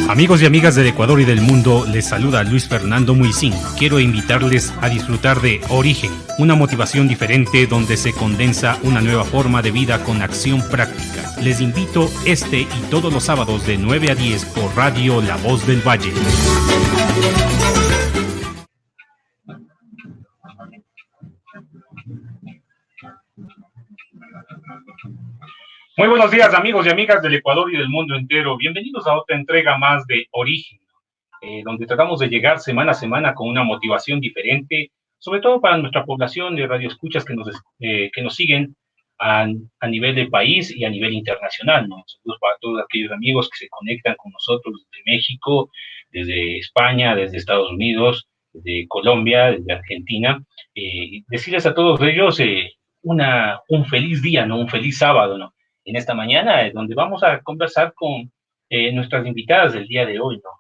Amigos y amigas del Ecuador y del mundo, les saluda Luis Fernando Muisín. Quiero invitarles a disfrutar de Origen, una motivación diferente donde se condensa una nueva forma de vida con acción práctica. Les invito este y todos los sábados de 9 a 10 por Radio La Voz del Valle. Muy buenos días, amigos y amigas del Ecuador y del mundo entero. Bienvenidos a otra entrega más de Origen, donde tratamos de llegar semana a semana con una motivación diferente, sobre todo para nuestra población de radioescuchas que nos siguen a nivel del país y a nivel internacional, ¿no? Saludos para todos aquellos amigos que se conectan con nosotros desde México, desde España, desde Estados Unidos, desde Colombia, desde Argentina. Decirles a todos ellos un feliz día, ¿no? Un feliz sábado, ¿no? En esta mañana, donde vamos a conversar con nuestras invitadas del día de hoy, ¿no?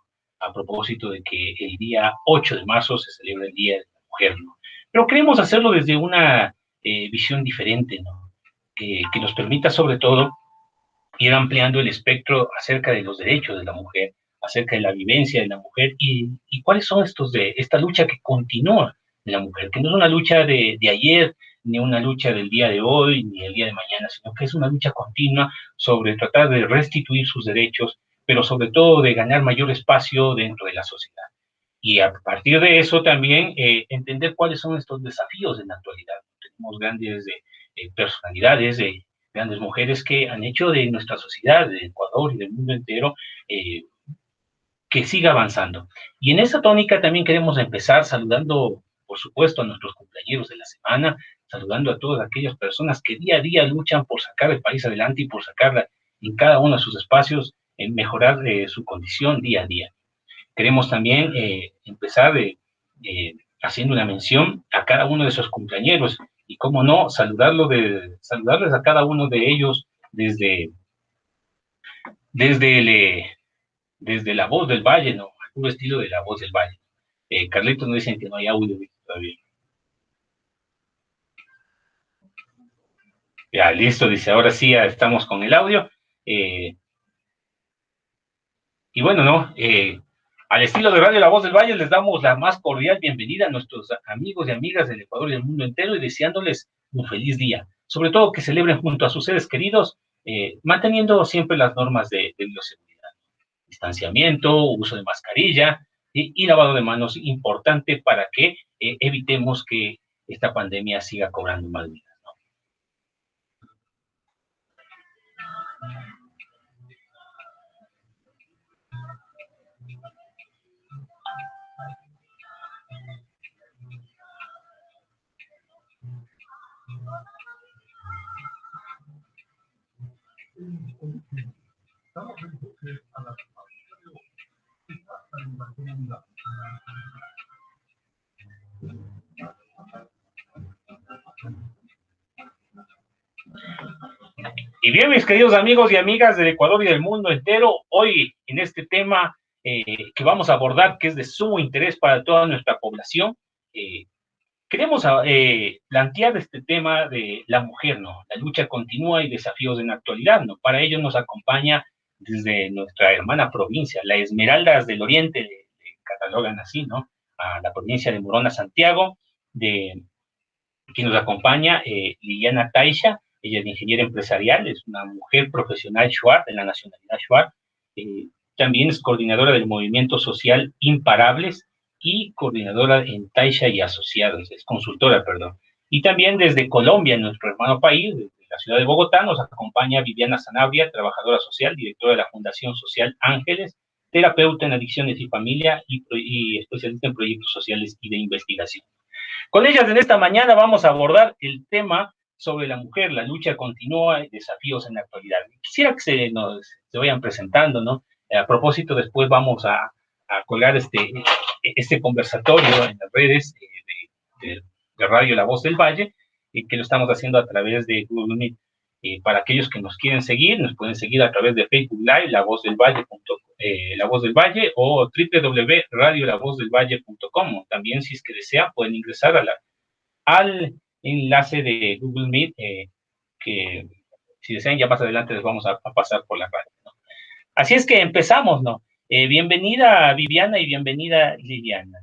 A propósito de que el día 8 de marzo se celebra el Día de la Mujer, ¿no? Pero queremos hacerlo desde una visión diferente, ¿no? Que nos permita, sobre todo, ir ampliando el espectro acerca de los derechos de la mujer, acerca de la vivencia de la mujer y cuáles son esta lucha que continúa de la mujer, que no es una lucha de ayer, ni una lucha del día de hoy, ni el día de mañana, sino que es una lucha continua sobre tratar de restituir sus derechos, pero sobre todo de ganar mayor espacio dentro de la sociedad. Y a partir de eso también entender cuáles son estos desafíos en la actualidad. Tenemos grandes personalidades, grandes mujeres que han hecho de nuestra sociedad, de Ecuador y del mundo entero, que siga avanzando. Y en esa tónica también queremos empezar saludando, por supuesto, a nuestros compañeros de la semana, saludando a todas aquellas personas que día a día luchan por sacar el país adelante y por sacarla en cada uno de sus espacios, en mejorar su condición día a día. Queremos también empezar haciendo una mención a cada uno de esos cumpleaños y, cómo no, saludarles a cada uno de ellos desde La Voz del Valle, ¿no? Un estilo de La Voz del Valle. Carlitos nos dicen que no hay audio todavía. Ya, listo, dice, ahora sí ya estamos con el audio. Y bueno, ¿no? Al estilo de Radio La Voz del Valle les damos la más cordial bienvenida a nuestros amigos y amigas del Ecuador y del mundo entero y deseándoles un feliz día. Sobre todo que celebren junto a sus seres queridos, manteniendo siempre las normas de bioseguridad. Distanciamiento, uso de mascarilla y lavado de manos, importante para que evitemos que esta pandemia siga cobrando más vidas, ¿no? Y bien, mis queridos amigos y amigas del Ecuador y del mundo entero, hoy en este tema que vamos a abordar, que es de sumo interés para toda nuestra población, queremos plantear este tema de la mujer, ¿no? La lucha continua y desafíos en la actualidad, ¿no? Para ello nos acompaña desde nuestra hermana provincia, la Esmeraldas del Oriente, catalogan así, ¿no? A la provincia de Morona, Santiago, quien nos acompaña, Liliana Taisha. Ella es ingeniera empresarial, es una mujer profesional Shuar, de la nacionalidad Shuar. También es coordinadora del movimiento social Imparables y coordinadora en Taisha y Asociados, es consultora, perdón. Y también desde Colombia, nuestro hermano país, desde la ciudad de Bogotá, nos acompaña Viviana Sanabria, trabajadora social, directora de la Fundación Social Ángeles, terapeuta en adicciones y familia y especialista en proyectos sociales y de investigación. Con ellas en esta mañana vamos a abordar el tema sobre la mujer, la lucha continua y desafíos en la actualidad. Quisiera que se vayan presentando, ¿no? A propósito, después vamos a colgar este conversatorio en las redes de Radio La Voz del Valle, que lo estamos haciendo a través de Google Meet. Para aquellos que nos quieren seguir, nos pueden seguir a través de Facebook Live, La Voz del Valle, La Voz del Valle, o www.radiolavozdelvalle.com. También, si es que desean, pueden ingresar a al enlace de Google Meet, que si desean ya más adelante les vamos a pasar por la radio, ¿no? Así es que empezamos, ¿no? Bienvenida Viviana y bienvenida Liliana.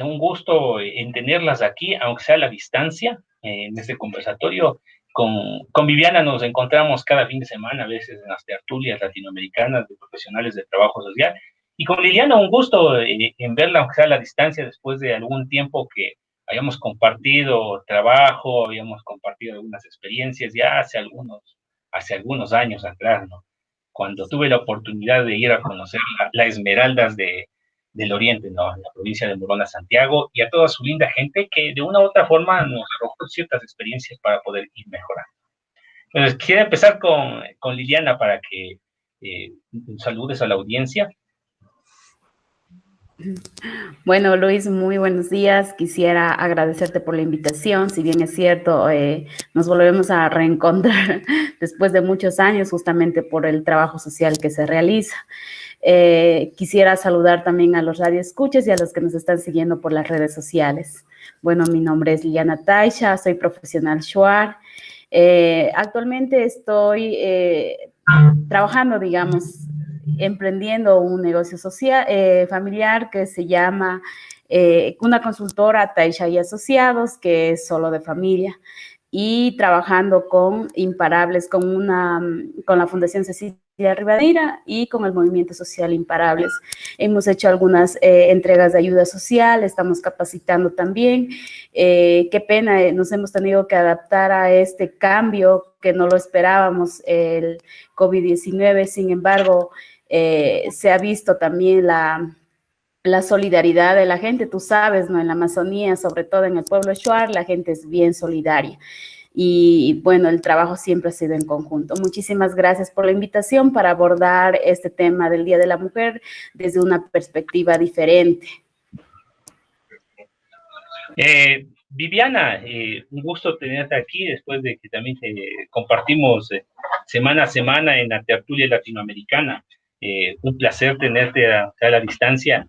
Un gusto en tenerlas aquí, aunque sea a la distancia, en este conversatorio. Con Viviana nos encontramos cada fin de semana, a veces en las tertulias latinoamericanas de profesionales de trabajo social. Y con Liliana, un gusto en verla, aunque sea a la distancia, después de algún tiempo que habíamos compartido trabajo, habíamos compartido algunas experiencias ya hace algunos años atrás, ¿no? Cuando tuve la oportunidad de ir a conocer la Esmeraldas del Oriente, ¿no? En la provincia de Morona, Santiago, y a toda su linda gente que de una u otra forma nos arrojó ciertas experiencias para poder ir mejorando. Entonces, quisiera empezar con Liliana para que saludes a la audiencia. Bueno, Luis, muy buenos días. Quisiera agradecerte por la invitación. Si bien es cierto, nos volvemos a reencontrar después de muchos años justamente por el trabajo social que se realiza. Quisiera saludar también a los radioescuchas y a los que nos están siguiendo por las redes sociales. Bueno, mi nombre es Liliana Taisha, soy profesional Shuar. Actualmente estoy trabajando, digamos, emprendiendo un negocio social, familiar que se llama una consultora Taisha y Asociados, que es solo de familia, y trabajando con Imparables, con la Fundación Cecilia Rivadeneira y con el Movimiento Social Imparables. Hemos hecho algunas entregas de ayuda social, estamos capacitando también. Qué pena, nos hemos tenido que adaptar a este cambio que no lo esperábamos, el COVID-19, sin embargo, se ha visto también la solidaridad de la gente, tú sabes, ¿no? En la Amazonía, sobre todo en el pueblo Shuar, la gente es bien solidaria. Y bueno, el trabajo siempre ha sido en conjunto. Muchísimas gracias por la invitación para abordar este tema del Día de la Mujer desde una perspectiva diferente. Viviana, un gusto tenerte aquí después de que también compartimos semana a semana en la tertulia latinoamericana. Un placer tenerte a la distancia.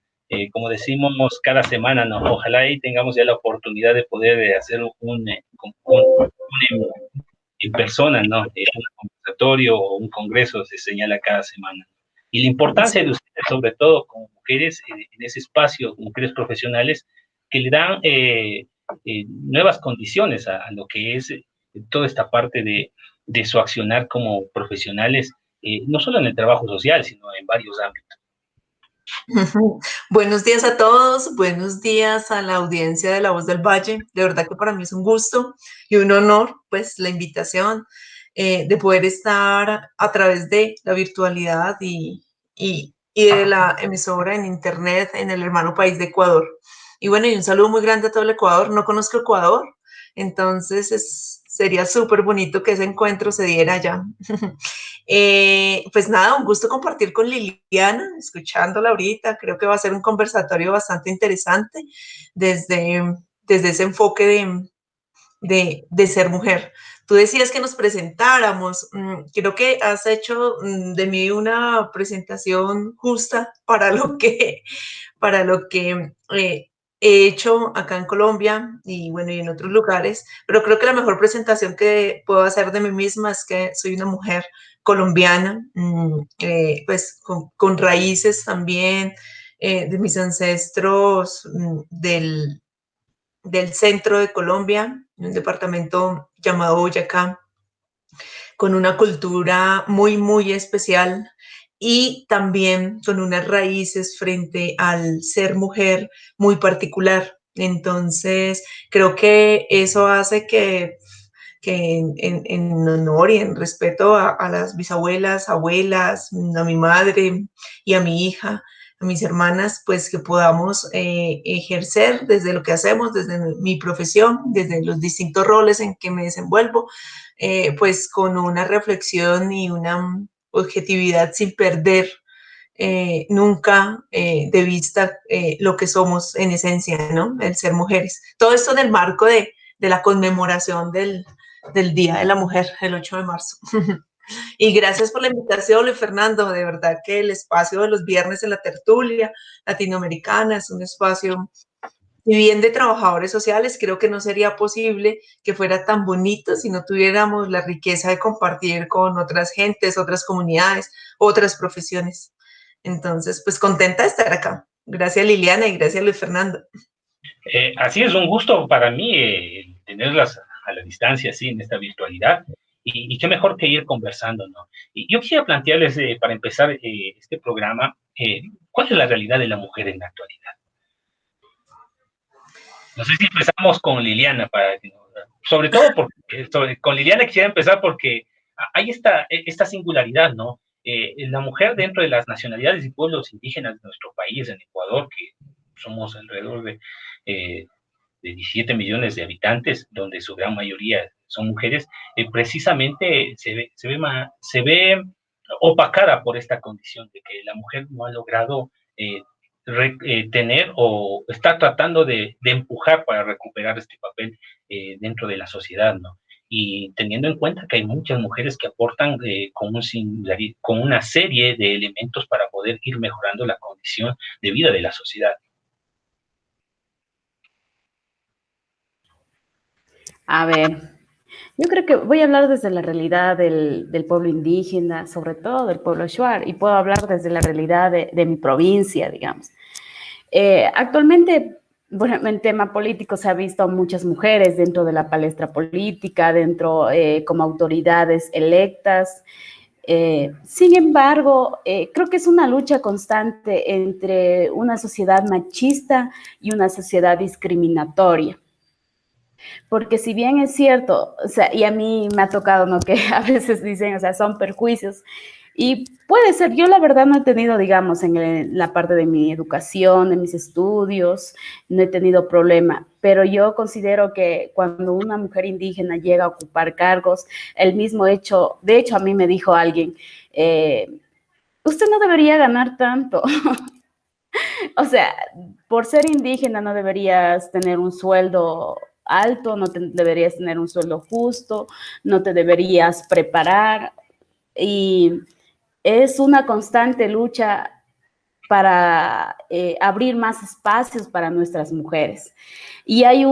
Como decimos cada semana, ¿no? Ojalá ahí tengamos ya la oportunidad de poder hacer un en persona, ¿no? Un conversatorio o un congreso se señala cada semana. Y la importancia de ustedes, sobre todo como mujeres, en ese espacio, mujeres profesionales, que le dan nuevas condiciones a lo que es toda esta parte de su accionar como profesionales, no solo en el trabajo social, sino en varios ámbitos. Buenos días a todos, buenos días a la audiencia de La Voz del Valle. De verdad que para mí es un gusto y un honor, pues, la invitación de poder estar a través de la virtualidad y de la emisora en internet en el hermano país de Ecuador. Y bueno, y un saludo muy grande a todo el Ecuador. No conozco Ecuador, entonces sería súper bonito que ese encuentro se diera allá. Pues nada, un gusto compartir con Liliana, escuchándola ahorita. Creo que va a ser un conversatorio bastante interesante desde ese enfoque de ser mujer. Tú decías que nos presentáramos. Creo que has hecho de mí una presentación justa para lo que he hecho acá en Colombia y bueno, y en otros lugares, pero creo que la mejor presentación que puedo hacer de mí misma es que soy una mujer colombiana, pues con raíces también de mis ancestros del centro de Colombia, un departamento llamado Boyacá, con una cultura muy, muy especial y también con unas raíces frente al ser mujer muy particular. Entonces, creo que eso hace que en honor y en respeto a las bisabuelas, abuelas, a mi madre y a mi hija, a mis hermanas, pues que podamos ejercer desde lo que hacemos, desde mi profesión, desde los distintos roles en que me desenvuelvo, pues con una reflexión y una objetividad sin perder nunca de vista lo que somos en esencia, ¿no? El ser mujeres. Todo esto en el marco de la conmemoración del Día de la Mujer, el 8 de marzo. Y gracias por la invitación, Luis Fernando. De verdad que el espacio de los viernes en la tertulia latinoamericana es un espacio y bien de trabajadores sociales, creo que no sería posible que fuera tan bonito si no tuviéramos la riqueza de compartir con otras gentes, otras comunidades, otras profesiones. Entonces, pues contenta de estar acá. Gracias Liliana y gracias Luis Fernando. Así es, un gusto para mí tenerlas a la distancia, así, en esta virtualidad. Y qué mejor que ir conversando, ¿no? Y yo quisiera plantearles, para empezar este programa, ¿cuál es la realidad de la mujer en la actualidad? No sé si empezamos con Liliana, sobre todo con Liliana quisiera empezar porque hay esta singularidad, ¿no? La mujer dentro de las nacionalidades y pueblos indígenas de nuestro país, en Ecuador, que somos alrededor de 17 millones de habitantes, donde su gran mayoría son mujeres, precisamente se ve opacada por esta condición de que la mujer no ha logrado tener o está tratando de empujar para recuperar este papel dentro de la sociedad, ¿no? Y teniendo en cuenta que hay muchas mujeres que aportan con una serie de elementos para poder ir mejorando la condición de vida de la sociedad. A ver, yo creo que voy a hablar desde la realidad del pueblo indígena, sobre todo del pueblo Shuar, y puedo hablar desde la realidad de mi provincia, digamos. Actualmente, bueno, en tema político se ha visto muchas mujeres dentro de la palestra política, dentro como autoridades electas. Sin embargo, creo que es una lucha constante entre una sociedad machista y una sociedad discriminatoria. Porque si bien es cierto, o sea, y a mí me ha tocado, ¿no? Que a veces dicen, o sea, son perjuicios. Y puede ser, yo la verdad no he tenido, digamos, en la parte de mi educación, de mis estudios, no he tenido problema, pero yo considero que cuando una mujer indígena llega a ocupar cargos, el mismo hecho, de hecho a mí me dijo alguien, usted no debería ganar tanto. O sea, por ser indígena no deberías tener un sueldo alto, deberías tener un sueldo justo, no te deberías preparar. Y es una constante lucha para abrir más espacios para nuestras mujeres. Y hay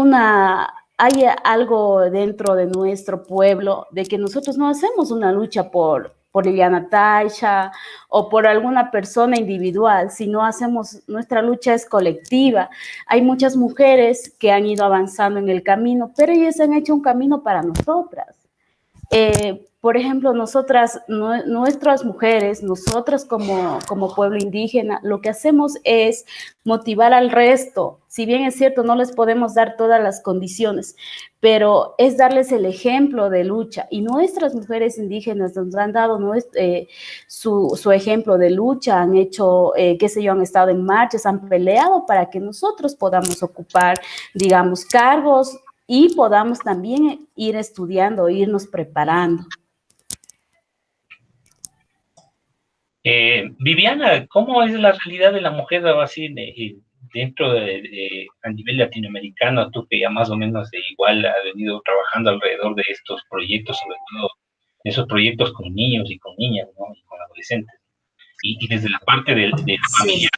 algo dentro de nuestro pueblo de que nosotros no hacemos una lucha por Liliana Taisha o por alguna persona individual, sino nuestra lucha es colectiva. Hay muchas mujeres que han ido avanzando en el camino, pero ellas han hecho un camino para nosotras. Por ejemplo, nuestras mujeres, nosotras como pueblo indígena, lo que hacemos es motivar al resto. Si bien es cierto, no les podemos dar todas las condiciones, pero es darles el ejemplo de lucha. Y nuestras mujeres indígenas nos han dado su ejemplo de lucha, han hecho, qué sé yo, han estado en marchas, han peleado para que nosotros podamos ocupar, digamos, cargos y podamos también ir estudiando, irnos preparando. Viviana, ¿cómo es la realidad de la mujer así dentro a nivel latinoamericano? Tú que ya más o menos de igual has venido trabajando alrededor de estos proyectos, sobre todo esos proyectos con niños y con niñas, ¿no? Y con adolescentes. Y desde la parte de la familia,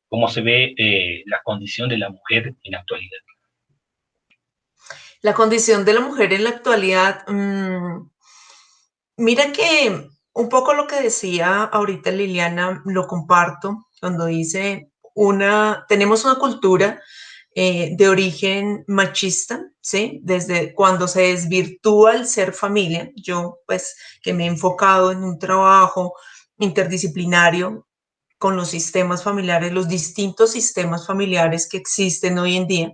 ¿cómo se ve la condición de la mujer en la actualidad? La condición de la mujer en la actualidad, mira que un poco lo que decía ahorita Liliana, lo comparto cuando dice tenemos una cultura de origen machista, ¿sí? Desde cuando se desvirtúa el ser familia, yo pues que me he enfocado en un trabajo interdisciplinario con los sistemas familiares, los distintos sistemas familiares que existen hoy en día,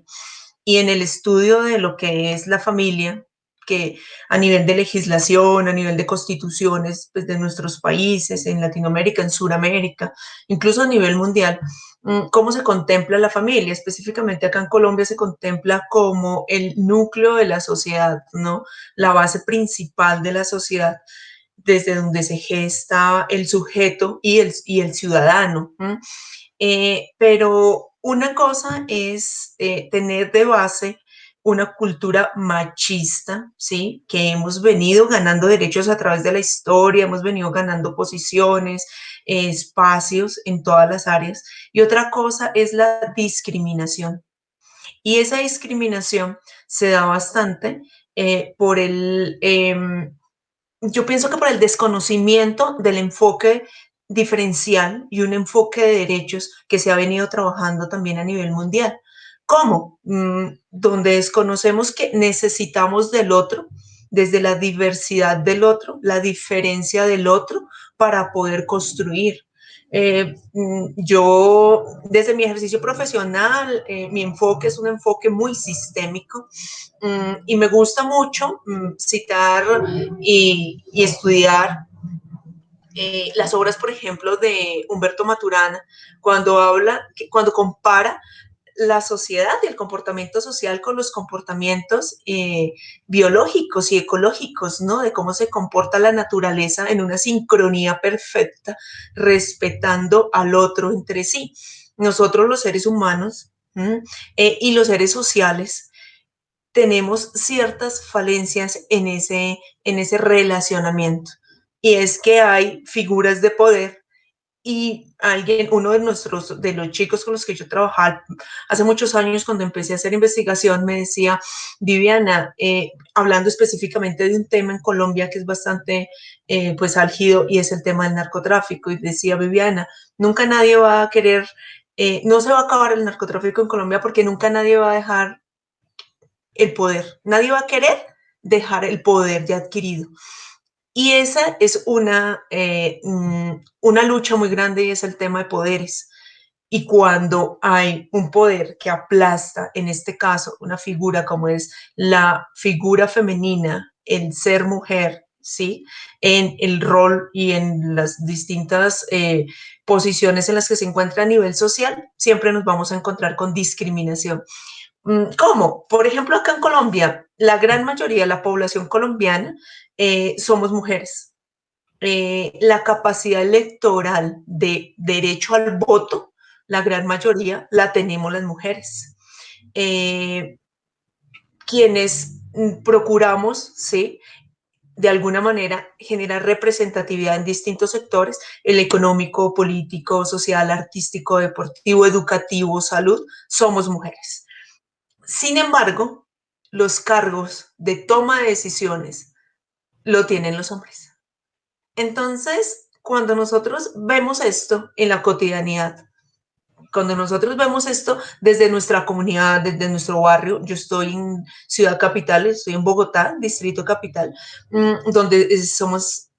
y en el estudio de lo que es la familia, que a nivel de legislación, a nivel de constituciones pues, de nuestros países, en Latinoamérica, en Sudamérica, incluso a nivel mundial, cómo se contempla la familia. Específicamente acá en Colombia se contempla como el núcleo de la sociedad, ¿no? La base principal de la sociedad, desde donde se gesta el sujeto y el ciudadano. Pero una cosa es tener de base una cultura machista, ¿sí? Que hemos venido ganando derechos a través de la historia, hemos venido ganando posiciones, espacios en todas las áreas. Y otra cosa es la discriminación. Y esa discriminación se da bastante por yo pienso que por el desconocimiento del enfoque diferencial y un enfoque de derechos que se ha venido trabajando también a nivel mundial. ¿Cómo? Donde desconocemos que necesitamos del otro, desde la diversidad del otro, la diferencia del otro, para poder construir. Yo, desde mi ejercicio profesional, mi enfoque es un enfoque muy sistémico y me gusta mucho citar y estudiar las obras, por ejemplo, de Humberto Maturana, cuando compara la sociedad y el comportamiento social con los comportamientos biológicos y ecológicos, ¿no? De cómo se comporta la naturaleza en una sincronía perfecta, respetando al otro entre sí. Nosotros los seres humanos y los seres sociales tenemos ciertas falencias en ese relacionamiento. Y es que hay figuras de poder y uno de los chicos con los que yo trabajaba hace muchos años cuando empecé a hacer investigación me decía, Viviana, hablando específicamente de un tema en Colombia que es bastante pues álgido y es el tema del narcotráfico y decía, Viviana, nunca nadie va a querer, no se va a acabar el narcotráfico en Colombia porque nunca nadie va a dejar el poder, nadie va a querer dejar el poder ya adquirido. Y esa es una lucha muy grande y es el tema de poderes. Y cuando hay un poder que aplasta, en este caso, una figura como es la figura femenina, el ser mujer, ¿sí? En el rol y en las distintas posiciones en las que se encuentra a nivel social, siempre nos vamos a encontrar con discriminación. ¿Cómo? Por ejemplo, acá en Colombia, la gran mayoría de la población colombiana somos mujeres. La capacidad electoral de derecho al voto, la gran mayoría la tenemos las mujeres. Quienes procuramos, ¿sí?, de alguna manera generar representatividad en distintos sectores, el económico, político, social, artístico, deportivo, educativo, salud, somos mujeres. Sin embargo, los cargos de toma de decisiones lo tienen los hombres. Entonces, cuando nosotros vemos esto en la cotidianidad, cuando nosotros vemos esto desde nuestra comunidad, desde nuestro barrio, yo estoy en Ciudad Capital, estoy en Bogotá, Distrito Capital, donde somos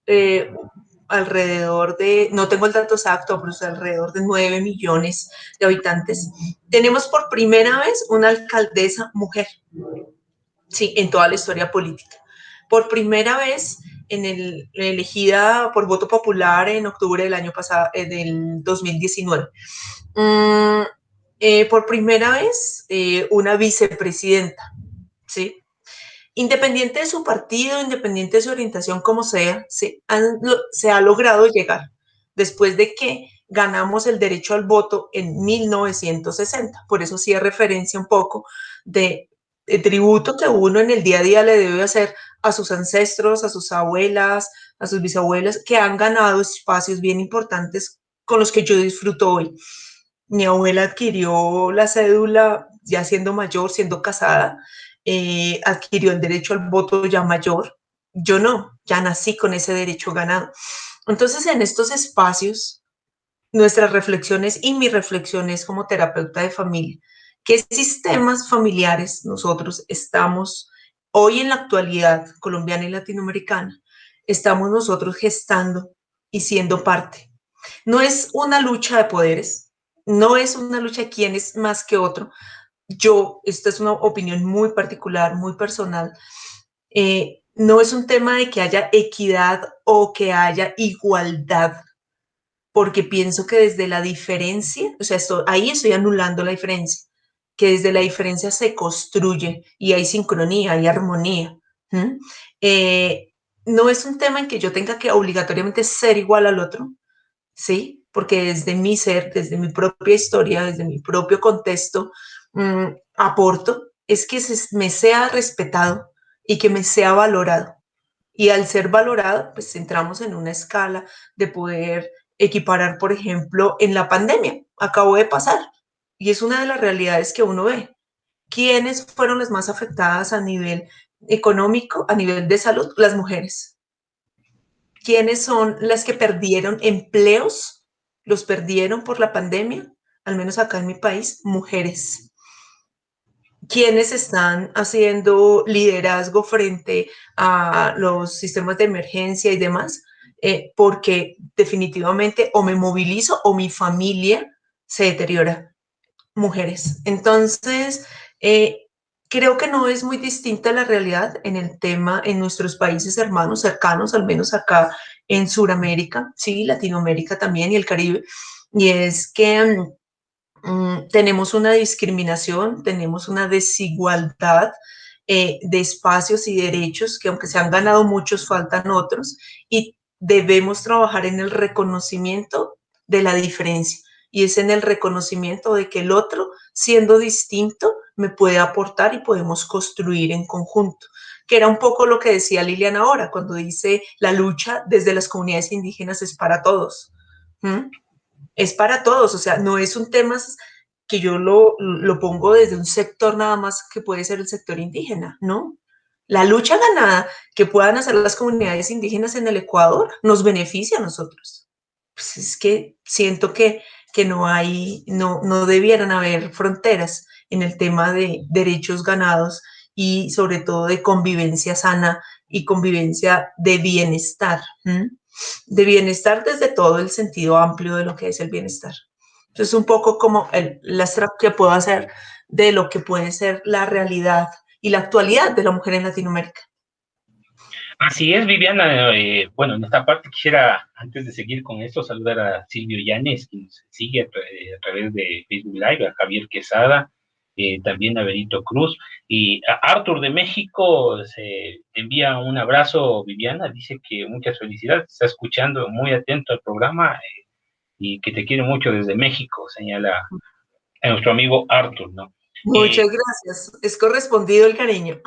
alrededor de, no tengo el dato exacto, pero es alrededor de 9 millones de habitantes. Tenemos por primera vez una alcaldesa mujer, sí, en toda la historia política. Por primera vez elegida por voto popular en octubre del año pasado, del 2019. Por primera vez, una vicepresidenta, ¿sí? Independiente de su partido, independiente de su orientación, como sea, se ha logrado llegar después de que ganamos el derecho al voto en 1960. Por eso sí hay referencia un poco de tributo que uno en el día a día le debe hacer a sus ancestros, a sus abuelas, a sus bisabuelas, que han ganado espacios bien importantes con los que yo disfruto hoy. Mi abuela adquirió la cédula ya siendo mayor, siendo casada, adquirió el derecho al voto ya mayor. Yo no, ya nací con ese derecho ganado. Entonces, en estos espacios, nuestras reflexiones y mi reflexión es como terapeuta de familia, ¿qué sistemas familiares nosotros estamos hoy en la actualidad colombiana y latinoamericana, estamos nosotros gestando y siendo parte? No es una lucha de poderes, no es una lucha de quién es más que otro. Esta es una opinión muy particular, muy personal. No es un tema de que haya equidad o que haya igualdad, porque pienso que desde la diferencia, o sea, ahí estoy anulando la diferencia, que desde la diferencia se construye y hay sincronía, hay armonía. No es un tema en que yo tenga que obligatoriamente ser igual al otro, ¿sí? Porque desde mi ser, desde mi propia historia, desde mi propio contexto, aporto, es que me sea respetado y que me sea valorado. Y al ser valorado, pues entramos en una escala de poder equiparar, por ejemplo, en la pandemia, acabó de pasar, y es una de las realidades que uno ve. ¿quiénes fueron las más afectadas a nivel económico, a nivel de salud? Las mujeres. ¿Quiénes son las que perdieron empleos? ¿Los perdieron por la pandemia? Al menos acá en mi país, mujeres. ¿Quiénes están haciendo liderazgo frente a los sistemas de emergencia y demás? Porque definitivamente o me movilizo o mi familia se deteriora. Mujeres. Entonces, creo que no es muy distinta la realidad en el tema en nuestros países hermanos cercanos, al menos acá en Sudamérica, sí, Latinoamérica también y el Caribe, y es que tenemos una discriminación, tenemos una desigualdad de espacios y derechos que aunque se han ganado muchos, faltan otros y debemos trabajar en el reconocimiento de la diferencia y es en el reconocimiento de que el otro, siendo distinto, me puede aportar y podemos construir en conjunto, que era un poco lo que decía Liliana ahora, cuando dice la lucha desde las comunidades indígenas es para todos. ¿Mm? Es para todos, o sea, no es un tema que yo lo pongo desde un sector nada más que puede ser el sector indígena, ¿no? La lucha ganada que puedan hacer las comunidades indígenas en el Ecuador nos beneficia a nosotros. Pues es que siento que no hay, no debieran haber fronteras en el tema de derechos ganados y sobre todo de convivencia sana y convivencia de bienestar. ¿Mm? De bienestar desde todo el sentido amplio de lo que es el bienestar. Entonces, un poco como la extracto que puedo hacer de lo que puede ser la realidad y la actualidad de la mujer en Latinoamérica. Así es, Viviana. Bueno, en esta parte quisiera, antes de seguir con esto, saludar a Silvio Llanes, quien nos sigue a través de Facebook Live, a Javier Quesada, también a Benito Cruz, y a Arthur de México. Se te envía un abrazo, Viviana, dice que muchas felicidades, está escuchando muy atento al programa y que te quiere mucho desde México, señala a nuestro amigo Arthur, ¿no? Muchas gracias, es correspondido el cariño.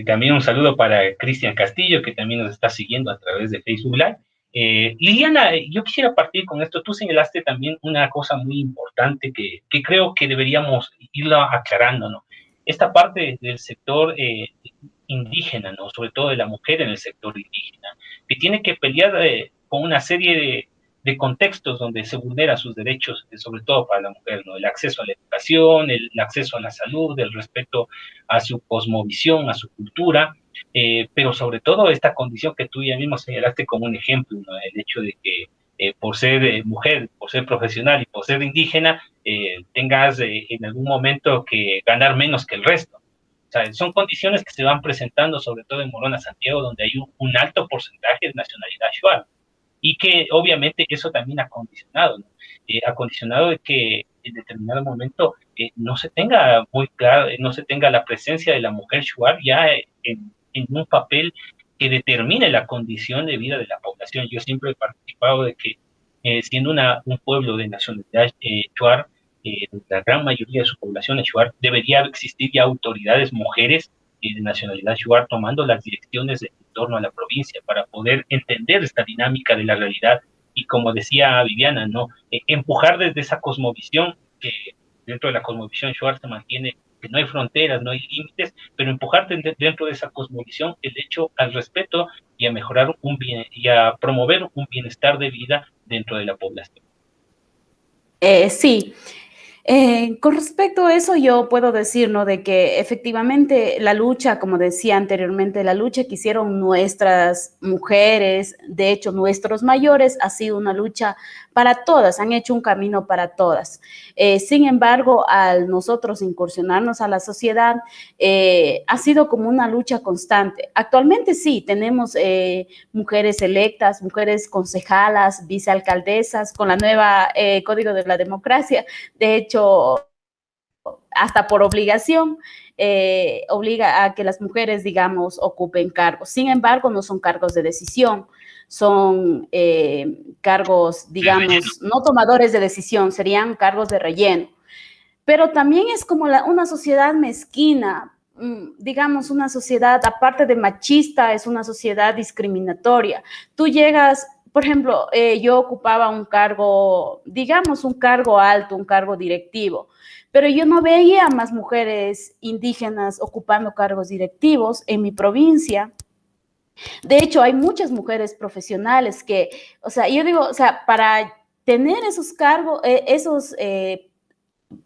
También un saludo para Cristian Castillo, que también nos está siguiendo a través de Facebook Live. Liliana, yo quisiera partir con esto. Tú señalaste también una cosa muy importante que creo que deberíamos irla aclarando, ¿no? Esta parte del sector indígena, ¿no? Sobre todo de la mujer en el sector indígena, que tiene que pelear con una serie de contextos donde se vulneran sus derechos, sobre todo para la mujer, ¿no? El acceso a la educación, el acceso a la salud, el respeto a su cosmovisión, a su cultura, pero sobre todo esta condición que tú ya mismo señalaste como un ejemplo, ¿no? El hecho de que por ser mujer, por ser profesional y por ser indígena, tengas en algún momento que ganar menos que el resto. O sea, son condiciones que se van presentando sobre todo en Morona, Santiago, donde hay un alto porcentaje de nacionalidad shuar y que obviamente eso también ha condicionado, ¿no? Ha condicionado de que en determinado momento no se tenga muy claro, no se tenga la presencia de la mujer shuar ya en un papel que determine la condición de vida de la población. Yo siempre he participado de que siendo un pueblo de nacionalidad shuar, la gran mayoría de su población es shuar, debería existir ya autoridades mujeres de nacionalidad shuar tomando las direcciones en torno a la provincia para poder entender esta dinámica de la realidad y como decía Viviana, ¿no? Empujar desde esa cosmovisión que dentro de la cosmovisión shuar se mantiene que no hay fronteras, no hay límites, pero empujar dentro de esa cosmovisión el hecho al respeto y a mejorar y a promover un bienestar de vida dentro de la población. Sí. Con respecto a eso, yo puedo decir, ¿no? De que efectivamente la lucha, como decía anteriormente, la lucha que hicieron nuestras mujeres, de hecho nuestros mayores, ha sido una lucha para todas, han hecho un camino para todas. Sin embargo, al nosotros incursionarnos a la sociedad, ha sido como una lucha constante. Actualmente sí, tenemos mujeres electas, mujeres concejalas, vicealcaldesas, con la nueva Código de la Democracia. De hecho, hasta por obligación, obliga a que las mujeres, digamos, ocupen cargos. Sin embargo, no son cargos de decisión, son cargos, digamos, no tomadores de decisión, serían cargos de relleno. Pero también es como una sociedad mezquina, digamos, una sociedad, aparte de machista, es una sociedad discriminatoria. Tú llegas por ejemplo, yo ocupaba un cargo, digamos, un cargo alto, un cargo directivo, pero yo no veía más mujeres indígenas ocupando cargos directivos en mi provincia. De hecho, hay muchas mujeres profesionales que, o sea, yo digo, o sea, para tener esos cargos,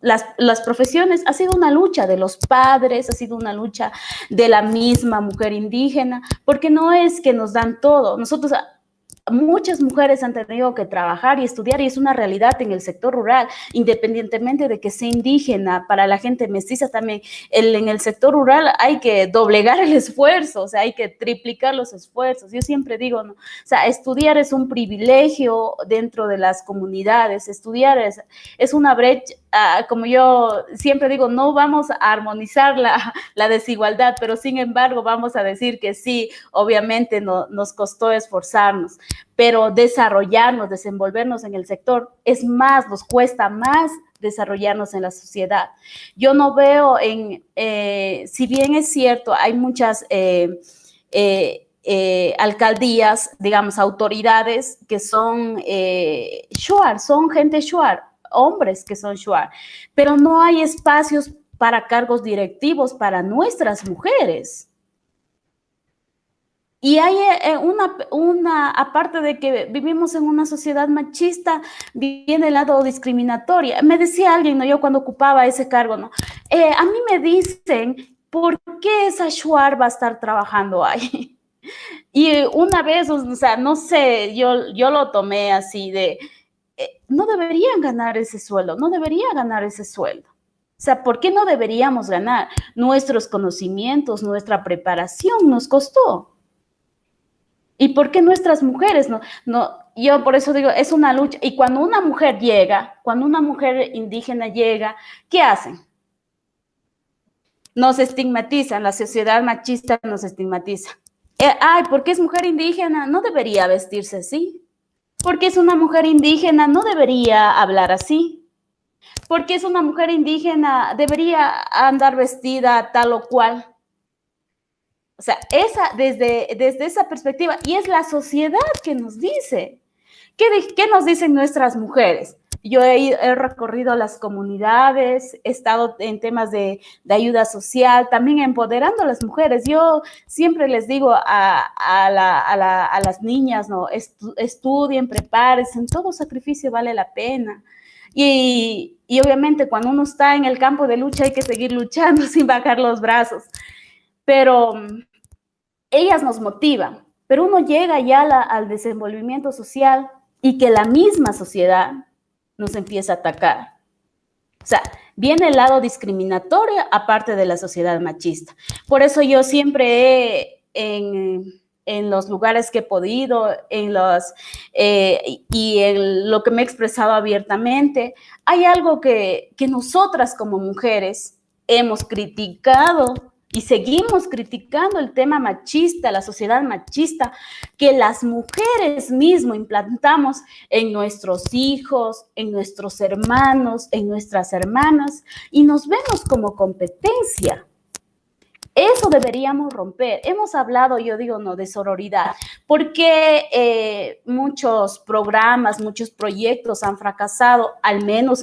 las profesiones ha sido una lucha de los padres, ha sido una lucha de la misma mujer indígena, porque no es que nos dan todo. Nosotros, muchas mujeres han tenido que trabajar y estudiar y es una realidad en el sector rural, independientemente de que sea indígena, para la gente mestiza también, en el sector rural hay que doblegar el esfuerzo, o sea, hay que triplicar los esfuerzos. Yo siempre digo, ¿no? O sea, estudiar es un privilegio dentro de las comunidades, estudiar es una brecha, como yo siempre digo, no vamos a armonizar la desigualdad, pero sin embargo vamos a decir que sí, obviamente nos costó esforzarnos, pero desarrollarnos, desenvolvernos en el sector es más, nos cuesta más desarrollarnos en la sociedad. Yo no veo si bien es cierto, hay muchas alcaldías, digamos, autoridades que son shuar, son gente shuar, hombres que son shuar, pero no hay espacios para cargos directivos para nuestras mujeres. Y hay aparte de que vivimos en una sociedad machista, viene el lado discriminatorio. Me decía alguien, ¿no? Yo cuando ocupaba ese cargo, ¿no? A mí me dicen, ¿por qué esa shuar va a estar trabajando ahí? Y una vez, o sea, no sé, yo lo tomé así de, no deberían ganar ese sueldo, no debería ganar ese sueldo. O sea, ¿por qué no deberíamos ganar? Nuestros conocimientos, nuestra preparación nos costó. ¿Y por qué nuestras mujeres no? Yo por eso digo, es una lucha. Y cuando una mujer llega, cuando una mujer indígena llega, ¿qué hacen? Nos estigmatizan, la sociedad machista nos estigmatiza. Ay, porque es mujer indígena, no debería vestirse así. Porque es una mujer indígena, no debería hablar así. Porque es una mujer indígena, debería andar vestida tal o cual. O sea, desde esa perspectiva, y es la sociedad que nos dice. ¿Qué nos dicen nuestras mujeres? Yo he recorrido las comunidades, he estado en temas de ayuda social, también empoderando a las mujeres. Yo siempre les digo a las niñas, ¿no? Estudien, prepárense, todo sacrificio vale la pena. Y obviamente cuando uno está en el campo de lucha hay que seguir luchando sin bajar los brazos. Pero ellas nos motivan, pero uno llega ya al desenvolvimiento social y que la misma sociedad nos empieza a atacar. O sea, viene el lado discriminatorio aparte de la sociedad machista. Por eso yo siempre en los lugares que he podido, y en lo que me he expresado abiertamente, hay algo que nosotras como mujeres hemos criticado y seguimos criticando el tema machista, la sociedad machista, que las mujeres mismas implantamos en nuestros hijos, en nuestros hermanos, en nuestras hermanas, y nos vemos como competencia. Eso deberíamos romper. Hemos hablado, yo digo, no, de sororidad, porque muchos programas, muchos proyectos han fracasado, al menos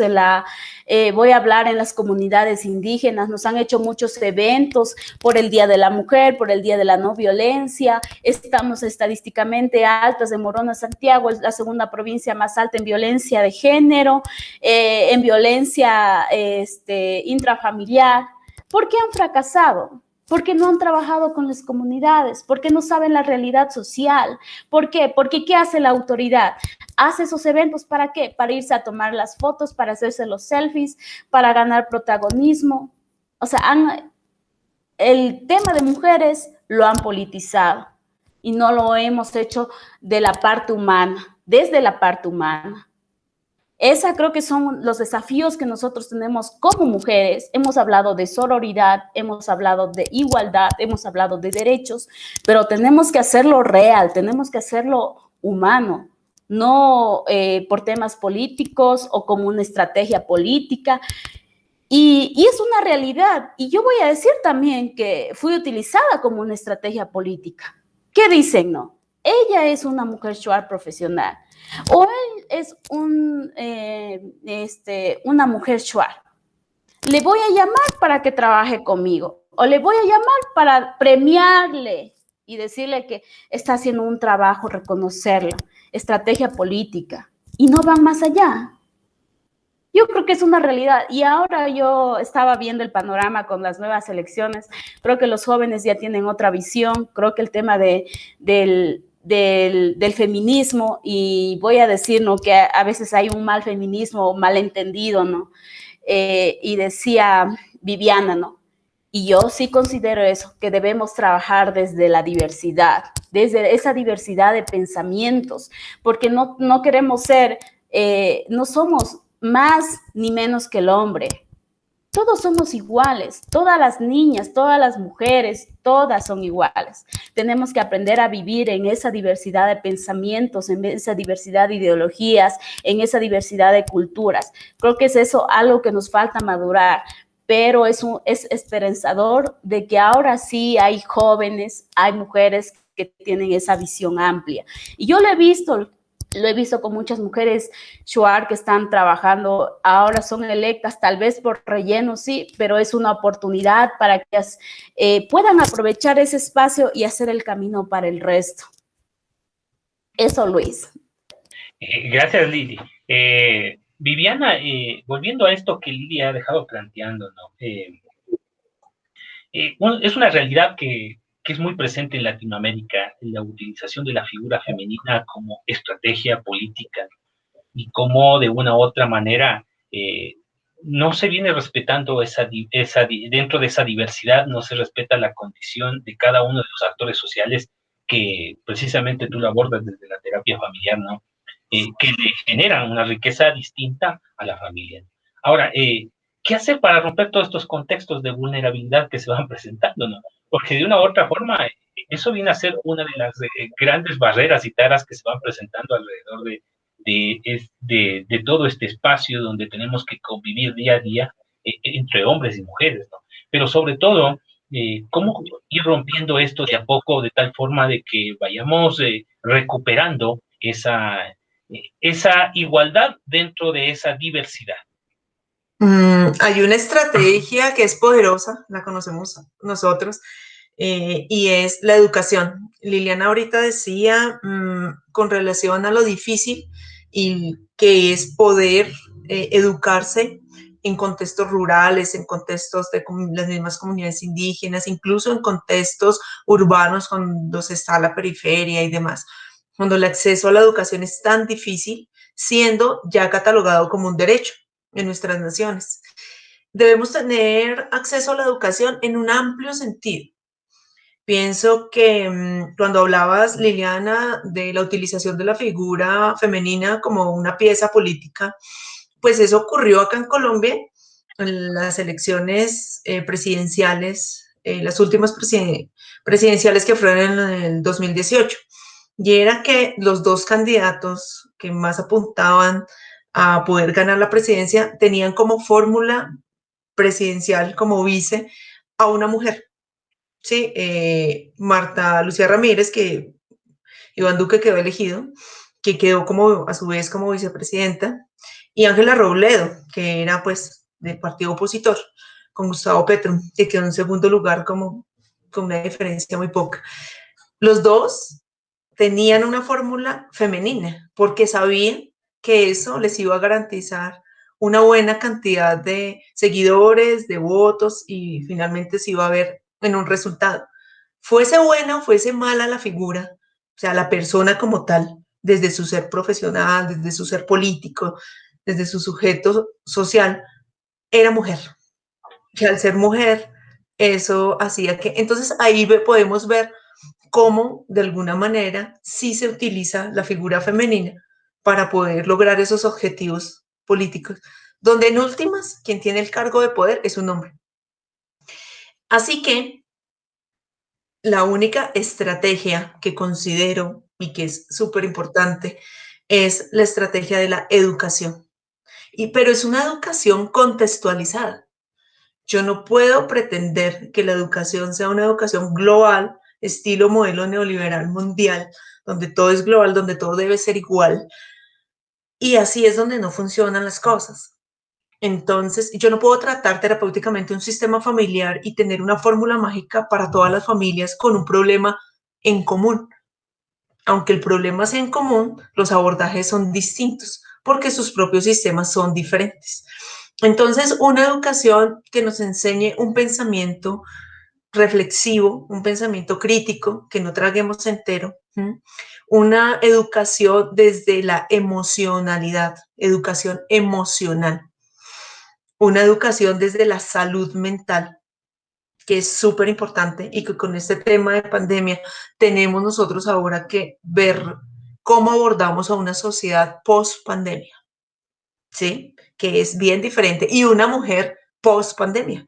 voy a hablar en las comunidades indígenas, nos han hecho muchos eventos por el Día de la Mujer, por el Día de la No Violencia, estamos estadísticamente altas de Morona, Santiago, es la segunda provincia más alta en violencia de género, en violencia intrafamiliar. ¿Por qué han fracasado? Porque no han trabajado con las comunidades, porque no saben la realidad social. ¿Por qué? Porque ¿qué hace la autoridad? Hace esos eventos, ¿para qué? Para irse a tomar las fotos, para hacerse los selfies, para ganar protagonismo. O sea, el tema de mujeres lo han politizado y no lo hemos hecho de la parte humana, desde la parte humana. Esa creo que son los desafíos que nosotros tenemos como mujeres. Hemos hablado de sororidad, hemos hablado de igualdad, hemos hablado de derechos, pero tenemos que hacerlo real, tenemos que hacerlo humano, no por temas políticos o como una estrategia política. Y es una realidad. Y yo voy a decir también que fui utilizada como una estrategia política. ¿Qué dicen, no? ella es una mujer shuar profesional o él es una mujer shuar. Le voy a llamar para que trabaje conmigo o le voy a llamar para premiarle y decirle que está haciendo un trabajo, reconocerlo, estrategia política, y no van más allá. Yo creo que es una realidad, y ahora yo estaba viendo el panorama con las nuevas elecciones. Creo que los jóvenes ya tienen otra visión. Creo que el tema del feminismo, y voy a decir, ¿no?, que a veces hay un mal feminismo, malentendido, ¿no? Y decía Viviana, ¿no? Y yo sí considero eso, que debemos trabajar desde la diversidad, desde esa diversidad de pensamientos, porque no queremos ser, no somos más ni menos que el hombre. Todos somos iguales, todas las niñas, todas las mujeres, todas son iguales. Tenemos que aprender a vivir en esa diversidad de pensamientos, en esa diversidad de ideologías, en esa diversidad de culturas. Creo que es eso algo que nos falta madurar, pero es esperanzador de que ahora sí hay jóvenes, hay mujeres que tienen esa visión amplia. Y yo lo he visto con muchas mujeres shuar que están trabajando, ahora son electas, tal vez por relleno, sí, pero es una oportunidad para que ellas puedan aprovechar ese espacio y hacer el camino para el resto. Eso, Luis. Gracias, Lili. Viviana, volviendo a esto que Lili ha dejado planteando, ¿no? Es una realidad que es muy presente en Latinoamérica, la utilización de la figura femenina como estrategia política, y cómo de una u otra manera no se viene respetando dentro de esa diversidad, no se respeta la condición de cada uno de los actores sociales, que precisamente tú lo abordas desde la terapia familiar, ¿no? Que le generan una riqueza distinta a la familia. Ahora, ¿qué hacer para romper todos estos contextos de vulnerabilidad que se van presentando, ¿no? Porque de una u otra forma, eso viene a ser una de las grandes barreras y taras que se van presentando alrededor de todo este espacio donde tenemos que convivir día a día entre hombres y mujeres, ¿no? Pero sobre todo, cómo ir rompiendo esto de a poco, de tal forma de que vayamos recuperando esa igualdad dentro de esa diversidad. Hay una estrategia que es poderosa, la conocemos nosotros, y es la educación. Liliana ahorita decía con relación a lo difícil y que es poder educarse en contextos rurales, en contextos de las mismas comunidades indígenas, incluso en contextos urbanos cuando se está a la periferia y demás, cuando el acceso a la educación es tan difícil, siendo ya catalogado como un derecho en nuestras naciones. Debemos tener acceso a la educación en un amplio sentido. Pienso que cuando hablabas, Liliana, de la utilización de la figura femenina como una pieza política, pues eso ocurrió acá en Colombia, en las elecciones presidenciales, las últimas presidenciales que fueron en el 2018. Y era que los dos candidatos que más apuntaban a poder ganar la presidencia tenían como fórmula presidencial, como vice, a una mujer. Sí, Marta Lucía Ramírez, que Iván Duque quedó elegido, que quedó como a su vez como vicepresidenta, y Ángela Robledo, que era pues del partido opositor, con Gustavo Petro, que quedó en segundo lugar como con una diferencia muy poca. Los dos tenían una fórmula femenina, porque sabían que eso les iba a garantizar una buena cantidad de seguidores, de votos, y finalmente se iba a ver en un resultado. Fuese buena o fuese mala la figura, o sea, la persona como tal, desde su ser profesional, desde su ser político, desde su sujeto social, era mujer. Que al ser mujer, eso hacía que... Entonces ahí podemos ver cómo de alguna manera sí se utiliza la figura femenina para poder lograr esos objetivos políticos, donde en últimas quien tiene el cargo de poder es un hombre. Así que la única estrategia que considero y que es súper importante es la estrategia de la educación. Pero es una educación contextualizada. Yo no puedo pretender que la educación sea una educación global estilo modelo neoliberal mundial, donde todo es global, donde todo debe ser igual. Y así es donde no funcionan las cosas. Entonces, yo no puedo tratar terapéuticamente un sistema familiar y tener una fórmula mágica para todas las familias con un problema en común. Aunque el problema sea en común, los abordajes son distintos porque sus propios sistemas son diferentes. Entonces, una educación que nos enseñe un pensamiento reflexivo, un pensamiento crítico, que no traguemos entero, una educación desde la emocionalidad, educación emocional, una educación desde la salud mental, que es súper importante y que con este tema de pandemia tenemos nosotros ahora que ver cómo abordamos a una sociedad post pandemia, ¿sí? Que es bien diferente, y una mujer post pandemia,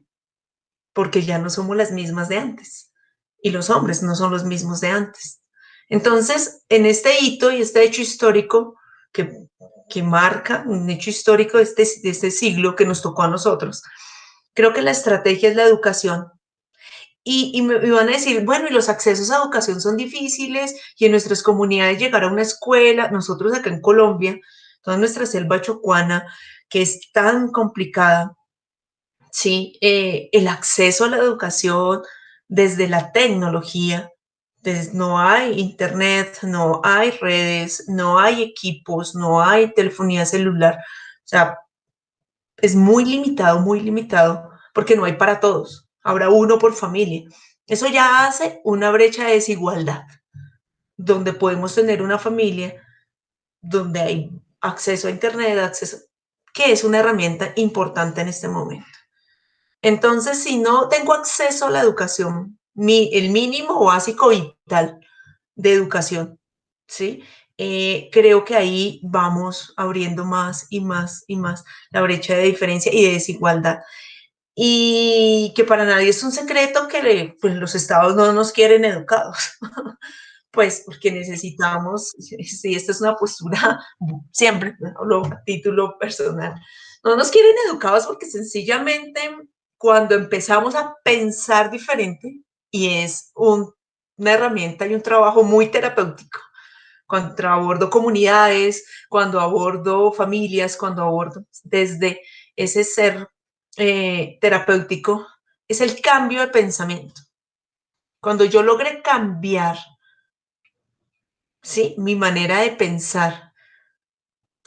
porque ya no somos las mismas de antes y los hombres no son los mismos de antes. Entonces, en este hito y este hecho histórico que marca un hecho histórico de este siglo que nos tocó a nosotros, creo que la estrategia es la educación. Y me van a decir, bueno, y los accesos a educación son difíciles y en nuestras comunidades llegar a una escuela, nosotros acá en Colombia, toda nuestra selva chocuana, que es tan complicada, ¿sí? El acceso a la educación desde la tecnología, no hay internet, no hay redes, no hay equipos, no hay telefonía celular, o sea, es muy limitado, porque no hay para todos, habrá uno por familia. Eso ya hace una brecha de desigualdad, donde podemos tener una familia donde hay acceso a internet, acceso, que es una herramienta importante en este momento. Entonces, si no tengo acceso a la educación, el mínimo básico vital de educación, ¿sí? Creo que ahí vamos abriendo más y más y más la brecha de diferencia y de desigualdad. Y que para nadie es un secreto que pues, los estados no nos quieren educados, pues porque necesitamos, si esta es una postura siempre, hablo a título personal, no nos quieren educados porque sencillamente cuando empezamos a pensar diferente, y es una herramienta y un trabajo muy terapéutico, cuando abordo comunidades, cuando abordo familias, cuando abordo desde ese ser terapéutico, es el cambio de pensamiento. Cuando yo logré cambiar, ¿sí? Mi manera de pensar.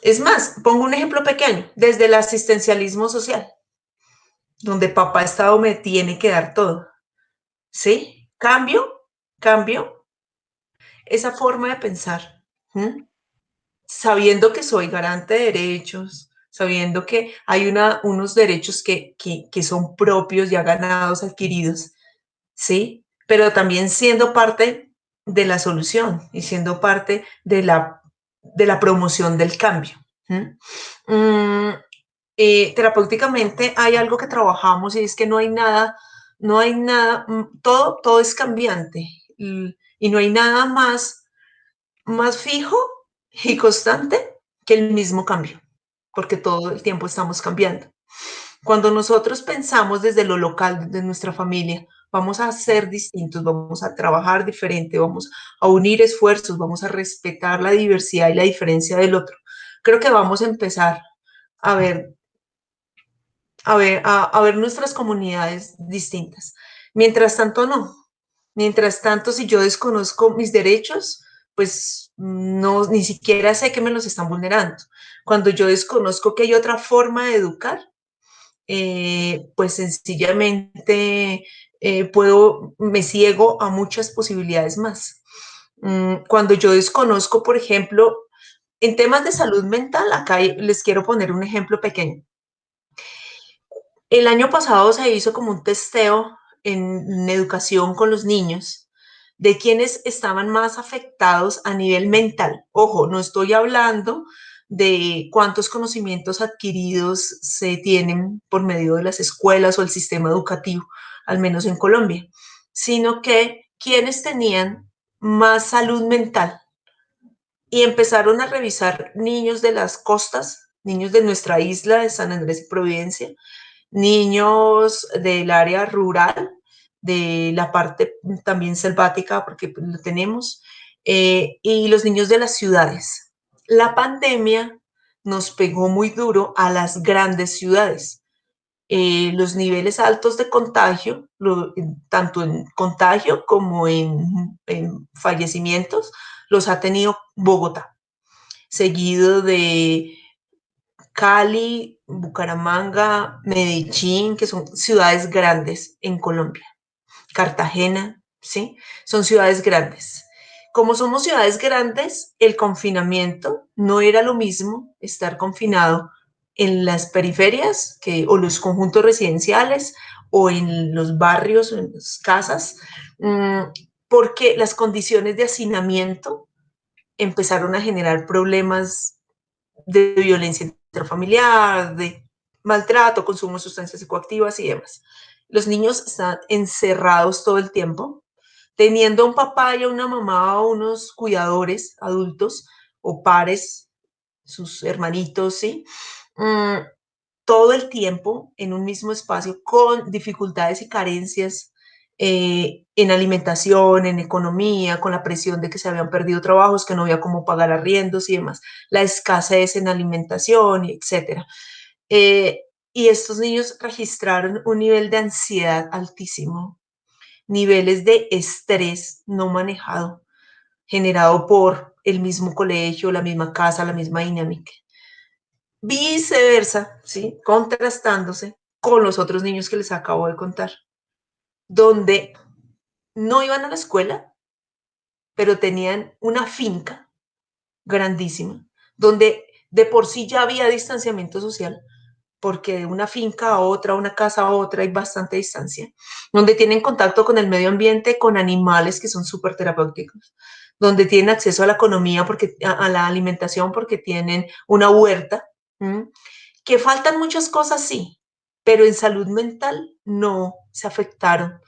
Es más, pongo un ejemplo pequeño, desde el asistencialismo social, donde papá Estado me tiene que dar todo, ¿sí? Cambio esa forma de pensar, ¿m? Sabiendo que soy garante de derechos, sabiendo que hay unos derechos que son propios, ya ganados, adquiridos, ¿sí? Pero también siendo parte de la solución y siendo parte de la promoción del cambio. Terapéuticamente hay algo que trabajamos y es que no hay nada, todo es cambiante y no hay nada más fijo y constante que el mismo cambio, porque todo el tiempo estamos cambiando. Cuando nosotros pensamos desde lo local, desde nuestra familia, vamos a ser distintos, vamos a trabajar diferente, vamos a unir esfuerzos, vamos a respetar la diversidad y la diferencia del otro. Creo que vamos a empezar a ver, a ver nuestras comunidades distintas. Mientras tanto, no. Mientras tanto, si yo desconozco mis derechos, pues no, ni siquiera sé que me los están vulnerando. Cuando yo desconozco que hay otra forma de educar, pues sencillamente me ciego a muchas posibilidades más. Cuando yo desconozco, por ejemplo, en temas de salud mental, acá les quiero poner un ejemplo pequeño. El año pasado se hizo como un testeo en educación con los niños de quienes estaban más afectados a nivel mental. Ojo, no estoy hablando de cuántos conocimientos adquiridos se tienen por medio de las escuelas o el sistema educativo, al menos en Colombia, sino que quienes tenían más salud mental. Y empezaron a revisar niños de las costas, niños de nuestra isla de San Andrés y Providencia, niños del área rural de la parte también selvática, porque pues, lo tenemos, y los niños de las ciudades. La pandemia nos pegó muy duro a las grandes ciudades. Los niveles altos de contagio, tanto en contagio como en fallecimientos, los ha tenido Bogotá, seguido de Cali, Bucaramanga, Medellín, que son ciudades grandes en Colombia. Cartagena, ¿sí? Son ciudades grandes. Como somos ciudades grandes, el confinamiento no era lo mismo estar confinado en las periferias o los conjuntos residenciales o en los barrios o en las casas, porque las condiciones de hacinamiento empezaron a generar problemas de violencia intrafamiliar, de maltrato, consumo de sustancias psicoactivas y demás. Los niños están encerrados todo el tiempo, teniendo un papá y una mamá o unos cuidadores adultos o pares, sus hermanitos, ¿sí? Mm, todo el tiempo en un mismo espacio con dificultades y carencias en alimentación, en economía, con la presión de que se habían perdido trabajos, que no había cómo pagar arriendos y demás, la escasez en alimentación, etcétera. Eh, y estos niños registraron un nivel de ansiedad altísimo, niveles de estrés no manejado, generado por el mismo colegio, la misma casa, la misma dinámica. Viceversa, ¿sí? Contrastándose con los otros niños que les acabo de contar, donde no iban a la escuela, pero tenían una finca grandísima, donde de por sí ya había distanciamiento social, porque de una finca a otra, una casa a otra hay bastante distancia, donde tienen contacto con el medio ambiente, con animales que son súper terapéuticos, donde tienen acceso a la economía, a la alimentación, porque tienen una huerta. ¿Mm? Que faltan muchas cosas, sí, pero en salud mental no se afectaron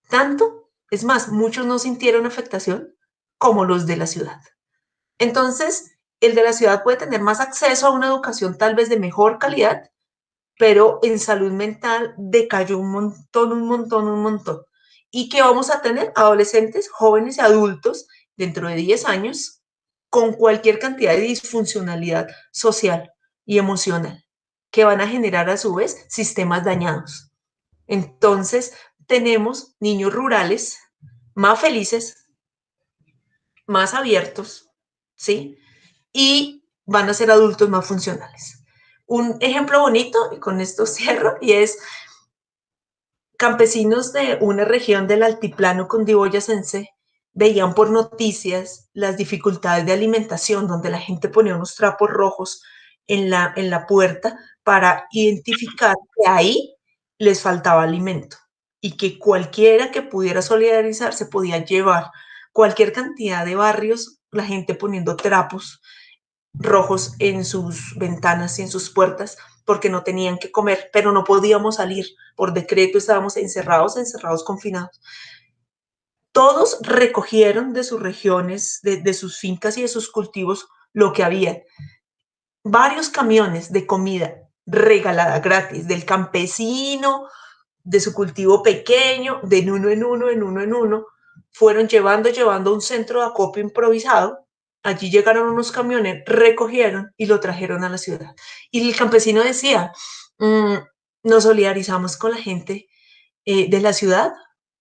tanto. Es más, muchos no sintieron afectación como los de la ciudad. Entonces, el de la ciudad puede tener más acceso a una educación tal vez de mejor calidad, pero en salud mental decayó un montón, un montón, un montón. ¿Y qué vamos a tener? Adolescentes, jóvenes y adultos dentro de 10 años con cualquier cantidad de disfuncionalidad social y emocional que van a generar a su vez sistemas dañados. Entonces, tenemos niños rurales más felices, más abiertos, ¿sí? Y van a ser adultos más funcionales. Un ejemplo bonito, y con esto cierro, y es campesinos de una región del altiplano cundiboyacense veían por noticias las dificultades de alimentación, donde la gente ponía unos trapos rojos en la puerta para identificar que ahí les faltaba alimento y que cualquiera que pudiera solidarizarse podía llevar cualquier cantidad de barrios, la gente poniendo trapos rojos en sus ventanas y en sus puertas porque no tenían que comer, pero no podíamos salir. Por decreto estábamos encerrados, confinados. Todos recogieron de sus regiones, de sus fincas y de sus cultivos lo que había. Varios camiones de comida regalada gratis del campesino, de su cultivo pequeño, de uno en uno, en uno en uno, fueron llevando a un centro de acopio improvisado. Allí llegaron unos camiones, recogieron y lo trajeron a la ciudad. Y el campesino decía, mmm, nos solidarizamos con la gente de la ciudad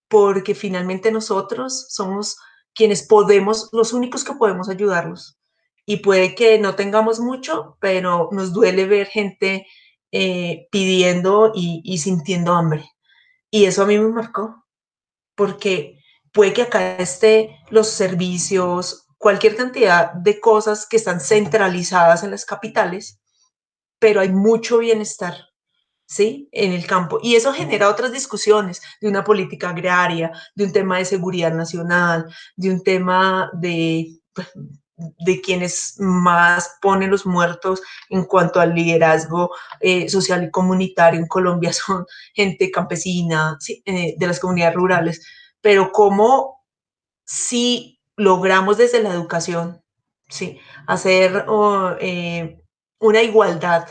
porque finalmente nosotros somos quienes podemos, los únicos que podemos ayudarlos. Y puede que no tengamos mucho, pero nos duele ver gente pidiendo y sintiendo hambre. Y eso a mí me marcó, porque puede que acá esté los servicios, cualquier cantidad de cosas que están centralizadas en las capitales, pero hay mucho bienestar, ¿sí? En el campo. Y eso genera otras discusiones de una política agraria, de un tema de seguridad nacional, de un tema de quienes más ponen los muertos en cuanto al liderazgo social y comunitario en Colombia son gente campesina, ¿sí? De las comunidades rurales, pero cómo si logramos desde la educación, ¿sí? Hacer una igualdad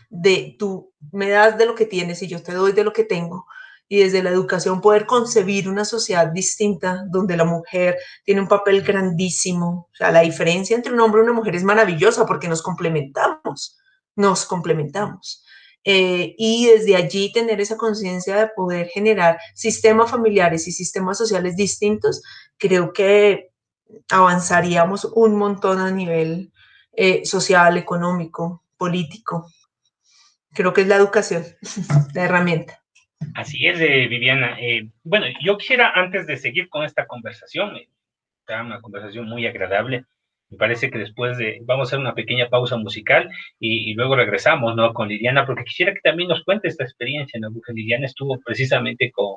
de tú me das de lo que tienes y yo te doy de lo que tengo, y desde la educación poder concebir una sociedad distinta donde la mujer tiene un papel grandísimo. O sea, la diferencia entre un hombre y una mujer es maravillosa porque nos complementamos, nos complementamos. Y desde allí tener esa conciencia de poder generar sistemas familiares y sistemas sociales distintos, creo que avanzaríamos un montón a nivel social, económico, político. Creo que es la educación, la herramienta. Así es, Viviana. Bueno, yo quisiera, antes de seguir con esta conversación, está una conversación muy agradable. Me parece que vamos a hacer una pequeña pausa musical y luego regresamos, ¿no? Con Liliana, porque quisiera que también nos cuente esta experiencia, ¿no? Porque Liliana estuvo precisamente con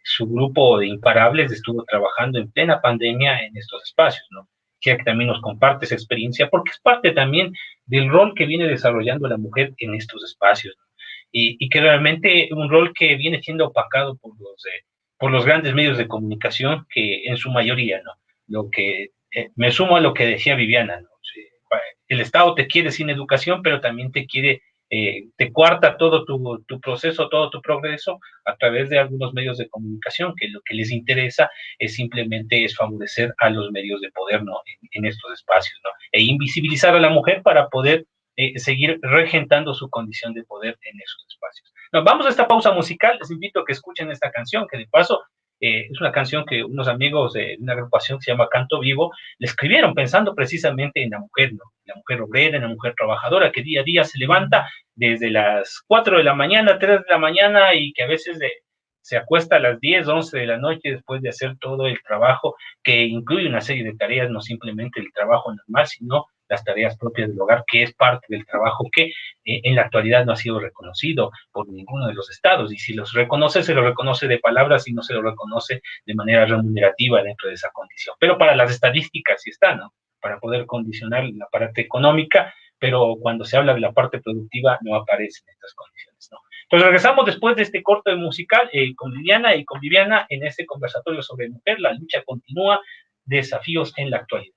su grupo de imparables, estuvo trabajando en plena pandemia en estos espacios, ¿no? Quisiera que también nos comparte esa experiencia, porque es parte también del rol que viene desarrollando la mujer en estos espacios, ¿no? Y que realmente un rol que viene siendo opacado por los grandes medios de comunicación, que en su mayoría, ¿no? Lo que me sumo a lo que decía Viviana, ¿no? El Estado te quiere sin educación, pero también te quiere, te coarta todo tu proceso, todo tu progreso a través de algunos medios de comunicación, que lo que les interesa es simplemente es favorecer a los medios de poder, ¿no? En estos espacios, ¿no? E invisibilizar a la mujer para poder seguir regentando su condición de poder en esos espacios. Nos vamos a esta pausa musical, les invito a que escuchen esta canción, que de paso es una canción que unos amigos de una agrupación que se llama Canto Vivo le escribieron pensando precisamente en la mujer, ¿no? La mujer obrera, en la mujer trabajadora que día a día se levanta desde las 4 de la mañana, 3 de la mañana y que a veces se acuesta a las 10, 11 de la noche después de hacer todo el trabajo que incluye una serie de tareas, no simplemente el trabajo normal, sino las tareas propias del hogar, que es parte del trabajo que en la actualidad no ha sido reconocido por ninguno de los estados, y si los reconoce, se lo reconoce de palabras y no se lo reconoce de manera remunerativa dentro de esa condición. Pero para las estadísticas sí está, ¿no? Para poder condicionar la parte económica, pero cuando se habla de la parte productiva no aparecen estas condiciones, ¿no? Entonces regresamos después de este corte musical con Liliana y con Viviana en este conversatorio sobre mujer, la lucha continúa, desafíos en la actualidad.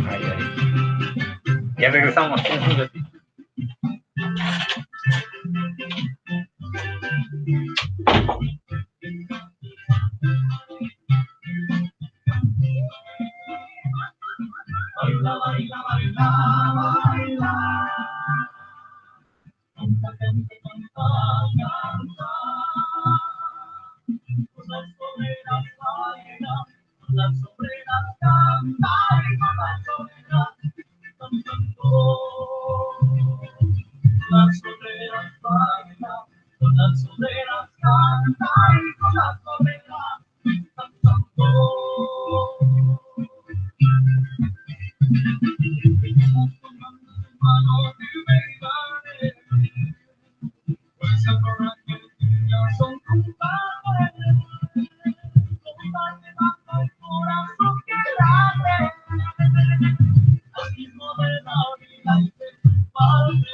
Ay, ay. Ya regresamos. Baila, baila, baila, baila. Canta, canta, canta, canta. Con las obreras baila, con las obreras canta, y con las obreras cantando. Con las obreras baila, con las obreras canta, y con las obreras cantando. Son compadres, compadres bajo el corazón que late, al ritmo de la vida y del padre.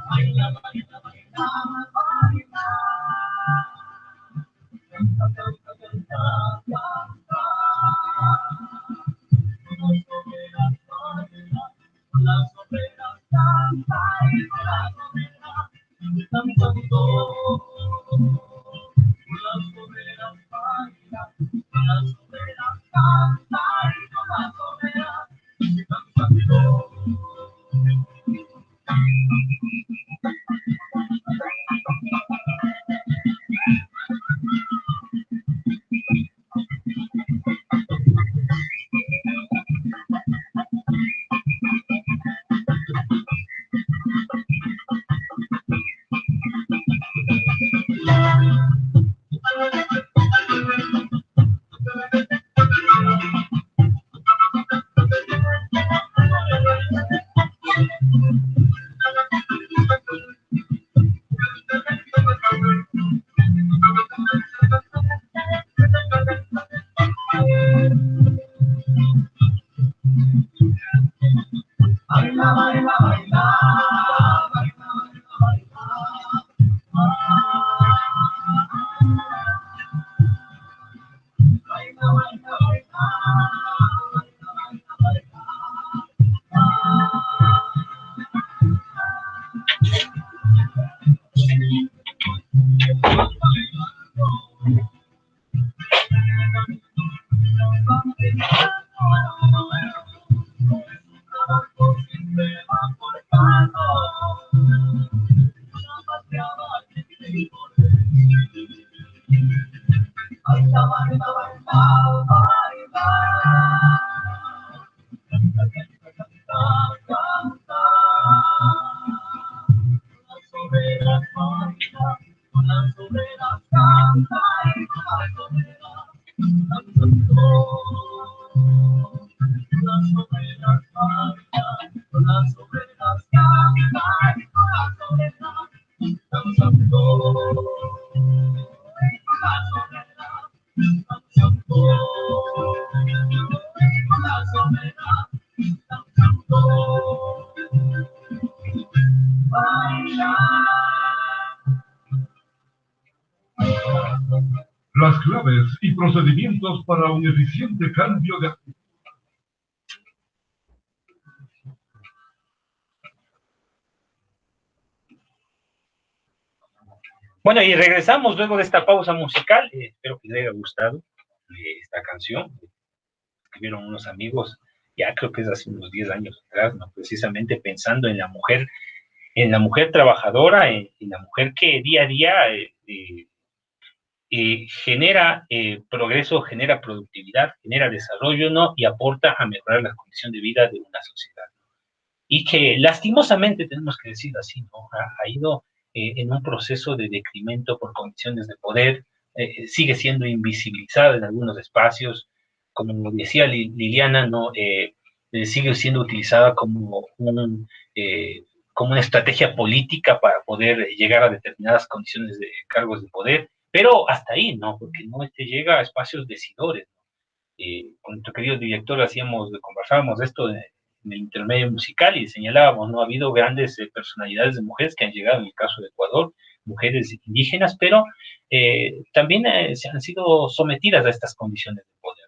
Baila, baila, baila, baila. Canta, canta, canta, canta. Con las obreras baila, con las obreras canta, y con las obreras cantando. Con las obreras baila, con las obreras canta, y con las obreras cantando. Las claves y procedimientos para un eficiente cambio de actitud. Bueno, y regresamos luego de esta pausa musical. Espero que les haya gustado esta canción. Escribieron unos amigos, ya creo que es hace unos 10 años atrás, ¿no? Precisamente pensando en la mujer trabajadora, en la mujer que día a día genera progreso, genera productividad, genera desarrollo, ¿no? Y aporta a mejorar la condición de vida de una sociedad. Y que lastimosamente, tenemos que decirlo así, ¿no? Ha ido en un proceso de decremento por condiciones de poder, sigue siendo invisibilizada en algunos espacios, como decía Liliana, ¿no? Sigue siendo utilizada como una estrategia política para poder llegar a determinadas condiciones de cargos de poder, pero hasta ahí, ¿no? Porque no llega a espacios decidores, ¿no? Con nuestro querido director conversábamos de esto en el intermedio musical y señalábamos, ¿no? Ha habido grandes personalidades de mujeres que han llegado, en el caso de Ecuador, mujeres indígenas, pero también se han sido sometidas a estas condiciones de poder.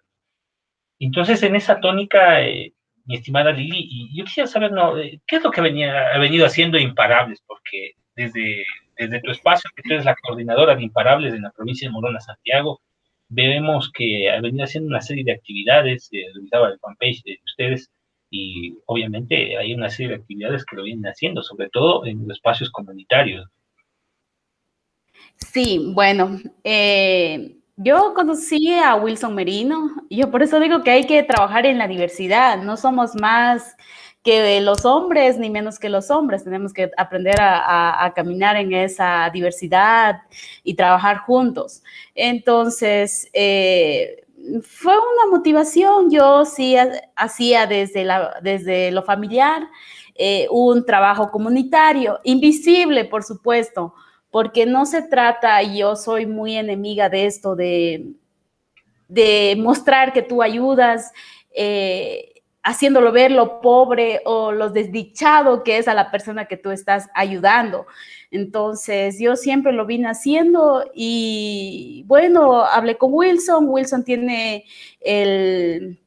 Entonces, en esa tónica, mi estimada Lili, y yo quisiera saber, ¿no? ¿Qué es lo que ha venido haciendo Imparables? Porque desde tu espacio, que tú eres la coordinadora de Imparables en la provincia de Morona, Santiago, vemos que ha venido haciendo una serie de actividades, revisaba el fanpage de ustedes, y obviamente hay una serie de actividades que lo vienen haciendo, sobre todo en los espacios comunitarios. Sí, bueno, yo conocí a Wilson Merino, y yo por eso digo que hay que trabajar en la diversidad, no somos más que los hombres, ni menos que los hombres, tenemos que aprender a caminar en esa diversidad y trabajar juntos. Entonces, fue una motivación, yo sí hacía desde lo familiar un trabajo comunitario, invisible, por supuesto, porque no se trata, y yo soy muy enemiga de esto, de mostrar que tú ayudas, haciéndolo ver lo pobre o lo desdichado que es a la persona que tú estás ayudando. Entonces, yo siempre lo vine haciendo y, bueno, hablé con Wilson. Wilson tiene el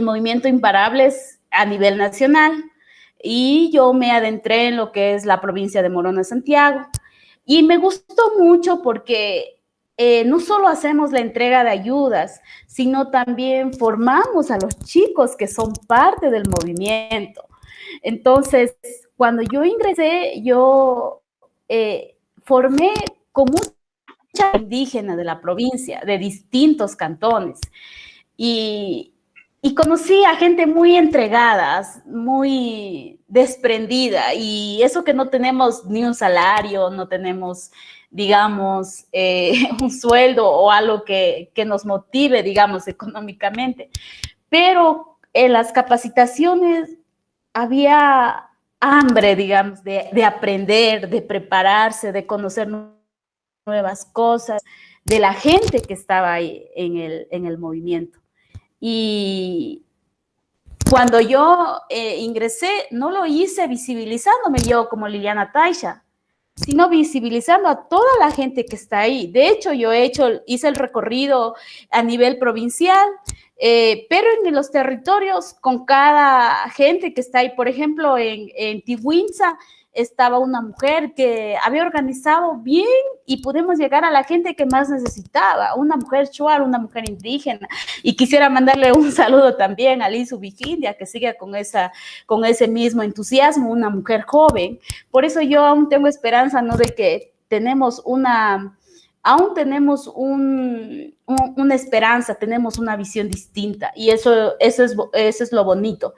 movimiento Imparables a nivel nacional y yo me adentré en lo que es la provincia de Morona, Santiago. Y me gustó mucho porque no solo hacemos la entrega de ayudas, sino también formamos a los chicos que son parte del movimiento. Entonces, cuando yo ingresé, yo formé con mucha indígena de la provincia, de distintos cantones, y conocí a gente muy entregada, muy desprendida, y eso que no tenemos ni un salario, no tenemos, digamos, un sueldo o algo que nos motive, digamos, económicamente. Pero en las capacitaciones había hambre, digamos, de aprender, de prepararse, de conocer nuevas cosas, de la gente que estaba ahí en el movimiento. Y cuando yo ingresé, no lo hice visibilizándome yo como Liliana Taisha, sino visibilizando a toda la gente que está ahí. De hecho, yo hice el recorrido a nivel provincial, pero en los territorios, con cada gente que está ahí. Por ejemplo, en Tihuinza estaba una mujer que había organizado bien y pudimos llegar a la gente que más necesitaba, una mujer shuar, una mujer indígena. Y quisiera mandarle un saludo también a Lizu Vigindia, que sigue con ese mismo entusiasmo, una mujer joven. Por eso yo aún tengo esperanza, ¿no?, de que aún tenemos una esperanza, tenemos una visión distinta, y eso es lo bonito.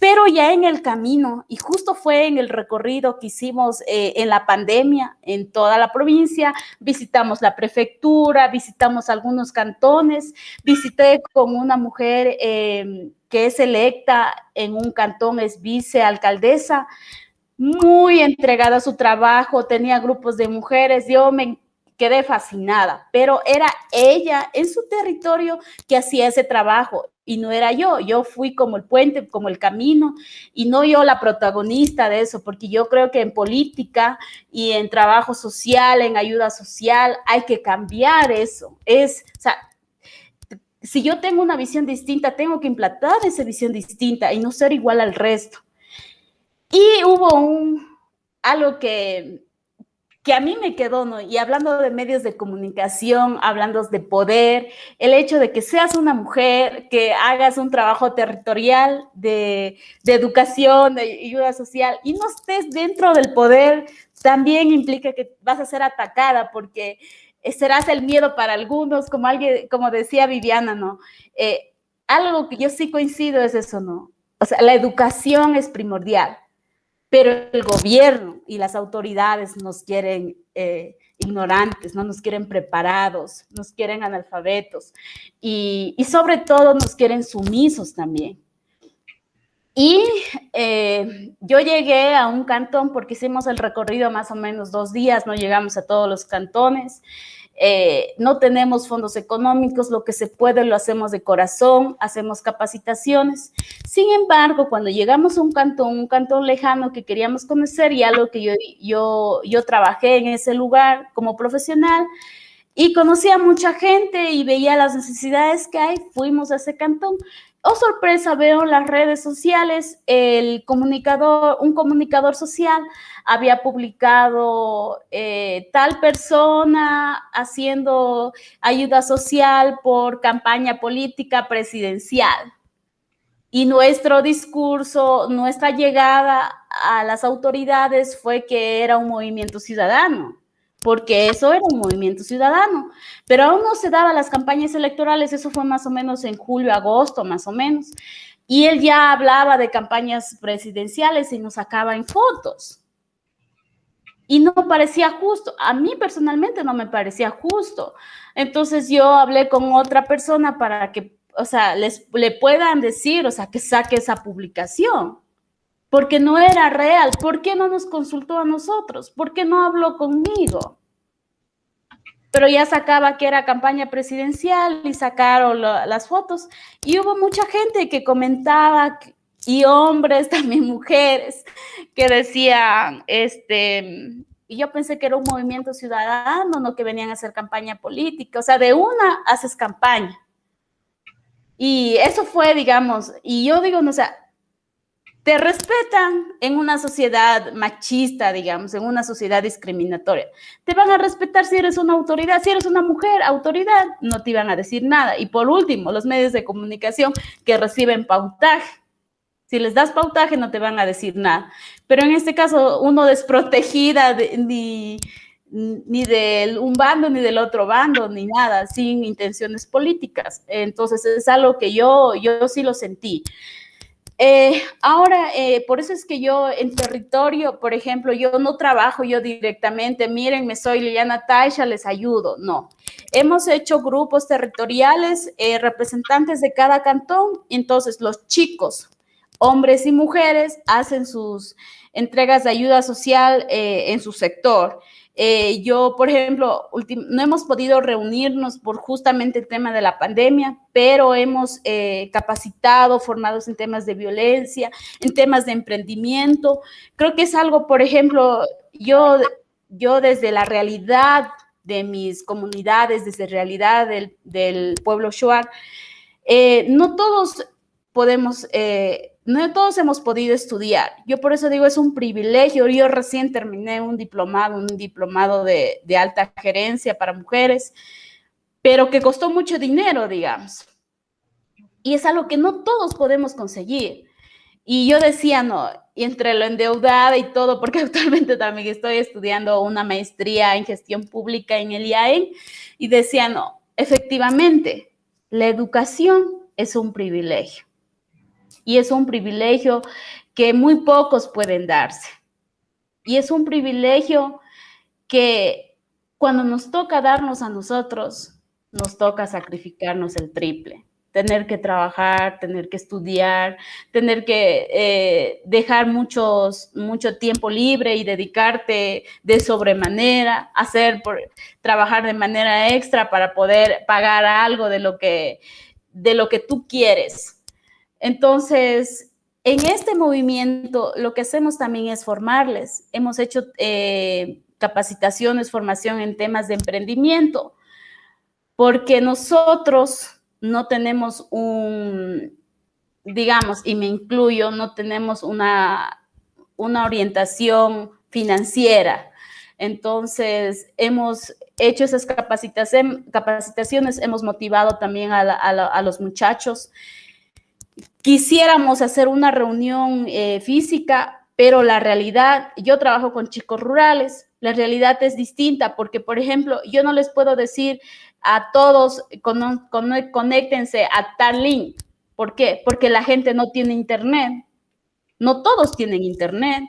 Pero ya en el camino, y justo fue en el recorrido que hicimos en la pandemia, en toda la provincia, visitamos la prefectura, visitamos algunos cantones, visité con una mujer que es electa en un cantón, es vicealcaldesa, muy entregada a su trabajo, tenía grupos de mujeres, yo me quedé fascinada, pero era ella en su territorio que hacía ese trabajo y no era yo. Yo fui como el puente, como el camino, y no yo la protagonista de eso, porque yo creo que en política y en trabajo social, en ayuda social, hay que cambiar eso. O sea, si yo tengo una visión distinta, tengo que implantar esa visión distinta y no ser igual al resto. Y hubo algo que a mí me quedó, ¿no? Y hablando de medios de comunicación, hablando de poder, el hecho de que seas una mujer, que hagas un trabajo territorial de educación, de ayuda social, y no estés dentro del poder, también implica que vas a ser atacada, porque serás el miedo para algunos, como decía Viviana, ¿no? Algo que yo sí coincido es eso, ¿no? O sea, la educación es primordial, pero el gobierno y las autoridades nos quieren ignorantes, no nos quieren preparados, nos quieren analfabetos y sobre todo nos quieren sumisos también. Y yo llegué a un cantón porque hicimos el recorrido más o menos 2 días, no llegamos a todos los cantones. No tenemos fondos económicos, lo que se puede lo hacemos de corazón, hacemos capacitaciones. Sin embargo, cuando llegamos a un cantón lejano que queríamos conocer, y algo que yo trabajé en ese lugar como profesional, y conocí a mucha gente y veía las necesidades que hay, fuimos a ese cantón. Oh, sorpresa, veo en las redes sociales un comunicador social había publicado tal persona haciendo ayuda social por campaña política presidencial. Y nuestro discurso, nuestra llegada a las autoridades fue que era un movimiento ciudadano, porque eso era un movimiento ciudadano, pero aún no se daban las campañas electorales, eso fue más o menos en julio, agosto, más o menos, y él ya hablaba de campañas presidenciales y nos sacaba en fotos, y no parecía justo, a mí personalmente no me parecía justo. Entonces yo hablé con otra persona para que, o sea, le puedan decir, o sea, que saque esa publicación, porque no era real. ¿Por qué no nos consultó a nosotros? ¿Por qué no habló conmigo? Pero ya sacaba que era campaña presidencial y sacaron las fotos. Y hubo mucha gente que comentaba, y hombres, también mujeres, que decían, y yo pensé que era un movimiento ciudadano, no que venían a hacer campaña política. O sea, de una haces campaña. Y eso fue, digamos, y yo digo, no, o sea, te respetan en una sociedad machista, digamos, en una sociedad discriminatoria. Te van a respetar si eres una autoridad. Si eres una mujer, autoridad, no te iban a decir nada. Y por último, los medios de comunicación que reciben pautaje. Si les das pautaje, no te van a decir nada. Pero en este caso, uno desprotegida ni de un bando, ni del otro bando, ni nada, sin intenciones políticas. Entonces, es algo que yo sí lo sentí. Ahora, por eso es que yo en territorio, por ejemplo, yo no trabajo yo directamente, mírenme, soy Liliana Taisha, les ayudo, no. Hemos hecho grupos territoriales, representantes de cada cantón, entonces los chicos hombres y mujeres hacen sus entregas de ayuda social en su sector. Yo, por ejemplo, no hemos podido reunirnos por justamente el tema de la pandemia, pero hemos capacitado, formados en temas de violencia, en temas de emprendimiento. Creo que es algo, por ejemplo, yo desde la realidad de mis comunidades, desde la realidad del pueblo shuar, no todos podemos... no todos hemos podido estudiar. Yo por eso digo, es un privilegio. Yo recién terminé un diplomado de alta gerencia para mujeres, pero que costó mucho dinero, digamos. Y es algo que no todos podemos conseguir. Y yo decía, no, y entre lo endeudada y todo, porque actualmente también estoy estudiando una maestría en gestión pública en el IAEN, y decía, no, efectivamente, la educación es un privilegio. Y es un privilegio que muy pocos pueden darse. Y es un privilegio que cuando nos toca darnos a nosotros, nos toca sacrificarnos el triple. Tener que trabajar, tener que estudiar, tener que dejar mucho tiempo libre y dedicarte de sobremanera, trabajar de manera extra para poder pagar algo de lo que tú quieres. Entonces, en este movimiento, lo que hacemos también es formarles. Hemos hecho capacitaciones, formación en temas de emprendimiento, porque nosotros no tenemos digamos, y me incluyo, no tenemos una orientación financiera. Entonces, hemos hecho esas capacitaciones, hemos motivado también a los muchachos. Quisiéramos hacer una reunión física, pero la realidad, yo trabajo con chicos rurales, la realidad es distinta porque, por ejemplo, yo no les puedo decir a todos, conéctense a tal link. ¿Por qué? Porque la gente no tiene internet. No todos tienen internet.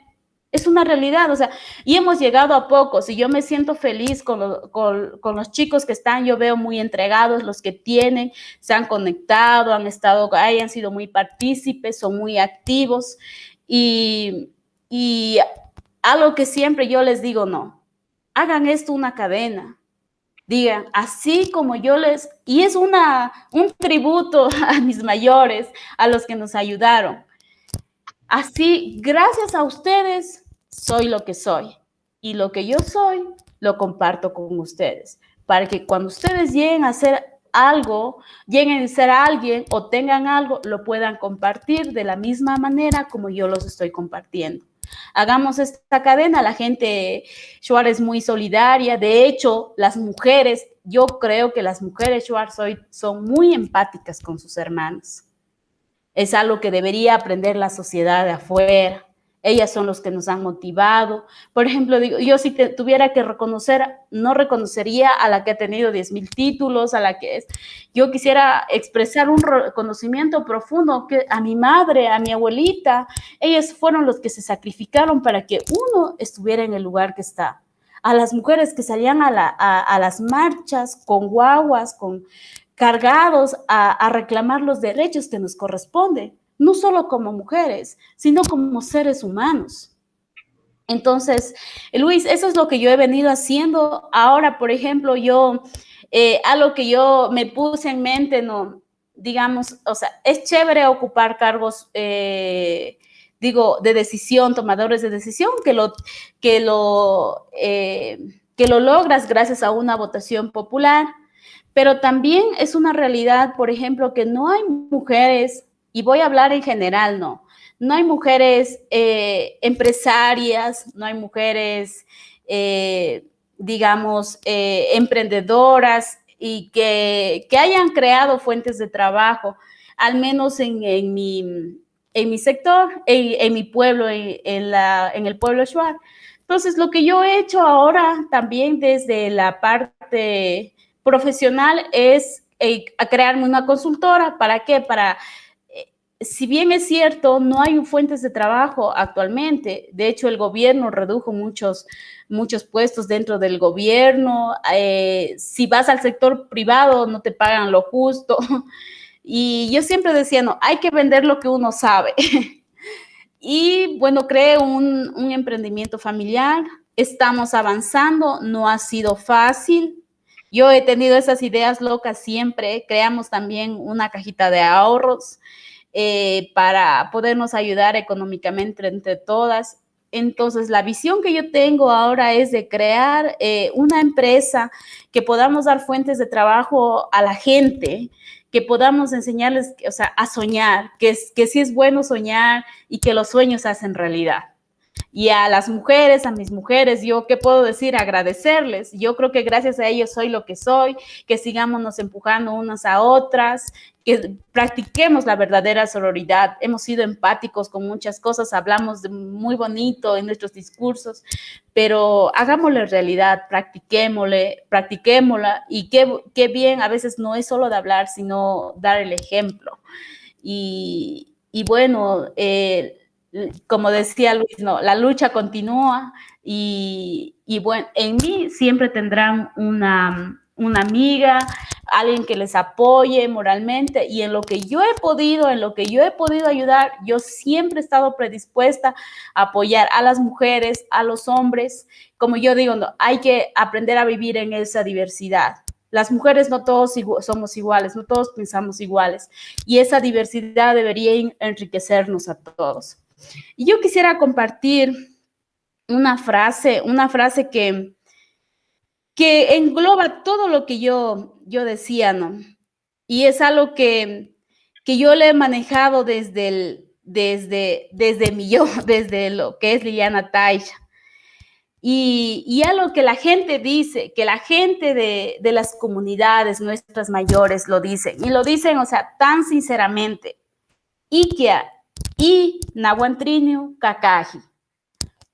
Es una realidad, o sea, y hemos llegado a pocos y yo me siento feliz con los chicos que están, yo veo muy entregados, los que tienen, se han conectado, han sido muy partícipes, son muy activos y algo que siempre yo les digo, no, hagan esto una cadena, digan, así como y es un tributo a mis mayores, a los que nos ayudaron. Así, gracias a ustedes, soy lo que soy. Y lo que yo soy, lo comparto con ustedes. Para que cuando ustedes lleguen a hacer algo, lleguen a ser alguien o tengan algo, lo puedan compartir de la misma manera como yo los estoy compartiendo. Hagamos esta cadena. La gente shuar es muy solidaria. De hecho, las mujeres, yo creo que las mujeres shuar son muy empáticas con sus hermanos. Es algo que debería aprender la sociedad de afuera. Ellas son los que nos han motivado. Por ejemplo, digo, yo si tuviera que reconocer, no reconocería a la que ha tenido 10,000 títulos, a la que es. Yo quisiera expresar un reconocimiento profundo a mi madre, a mi abuelita. Ellas fueron los que se sacrificaron para que uno estuviera en el lugar que está. A las mujeres que salían a las marchas con guaguas, cargados a reclamar los derechos que nos corresponden, no solo como mujeres, sino como seres humanos. Entonces, Luis, eso es lo que yo he venido haciendo. Ahora, por ejemplo, algo que yo me puse en mente, no, digamos, o sea, es chévere ocupar cargos, de decisión, tomadores de decisión, que lo logras gracias a una votación popular. Pero también es una realidad, por ejemplo, que no hay mujeres, y voy a hablar en general, no hay mujeres empresarias, no hay mujeres, emprendedoras y que hayan creado fuentes de trabajo, al menos en mi sector, en mi pueblo, en el pueblo shuar. Entonces, lo que yo he hecho ahora también desde la parte profesional es a crearme una consultora. ¿Para qué? Si bien es cierto, no hay fuentes de trabajo actualmente. De hecho, el gobierno redujo muchos puestos dentro del gobierno. Si vas al sector privado, no te pagan lo justo. Y yo siempre decía, no, hay que vender lo que uno sabe. Y bueno, creé un emprendimiento familiar, estamos avanzando, no ha sido fácil. Yo he tenido esas ideas locas siempre, creamos también una cajita de ahorros para podernos ayudar económicamente entre todas. Entonces, la visión que yo tengo ahora es de crear una empresa que podamos dar fuentes de trabajo a la gente, que podamos enseñarles, o sea, a soñar, que sí es bueno soñar y que los sueños se hacen realidad. Y a las mujeres, a mis mujeres, yo qué puedo decir, agradecerles. Yo creo que gracias a ellos soy lo que soy, que sigamos empujando unas a otras, que practiquemos la verdadera sororidad. Hemos sido empáticos con muchas cosas, hablamos de muy bonito en nuestros discursos, pero hagámosle realidad, practiquémosla y qué bien, a veces no es solo de hablar, sino dar el ejemplo. Y bueno, como decía Luis, no, la lucha continúa y bueno, en mí siempre tendrán una amiga, alguien que les apoye moralmente y en lo que yo he podido ayudar, yo siempre he estado predispuesta a apoyar a las mujeres, a los hombres. Como yo digo, no, hay que aprender a vivir en esa diversidad. Las mujeres no todos somos iguales, no todos pensamos iguales y esa diversidad debería enriquecernos a todos. Y yo quisiera compartir una frase que engloba todo lo que yo decía, ¿no? Y es algo que yo le he manejado desde mi yo, desde lo que es Liliana Taisha. Y algo que la gente dice, que la gente de las comunidades, nuestras mayores, lo dicen. Y lo dicen, o sea, tan sinceramente. Ikia y Nahuantrinio Kakaji.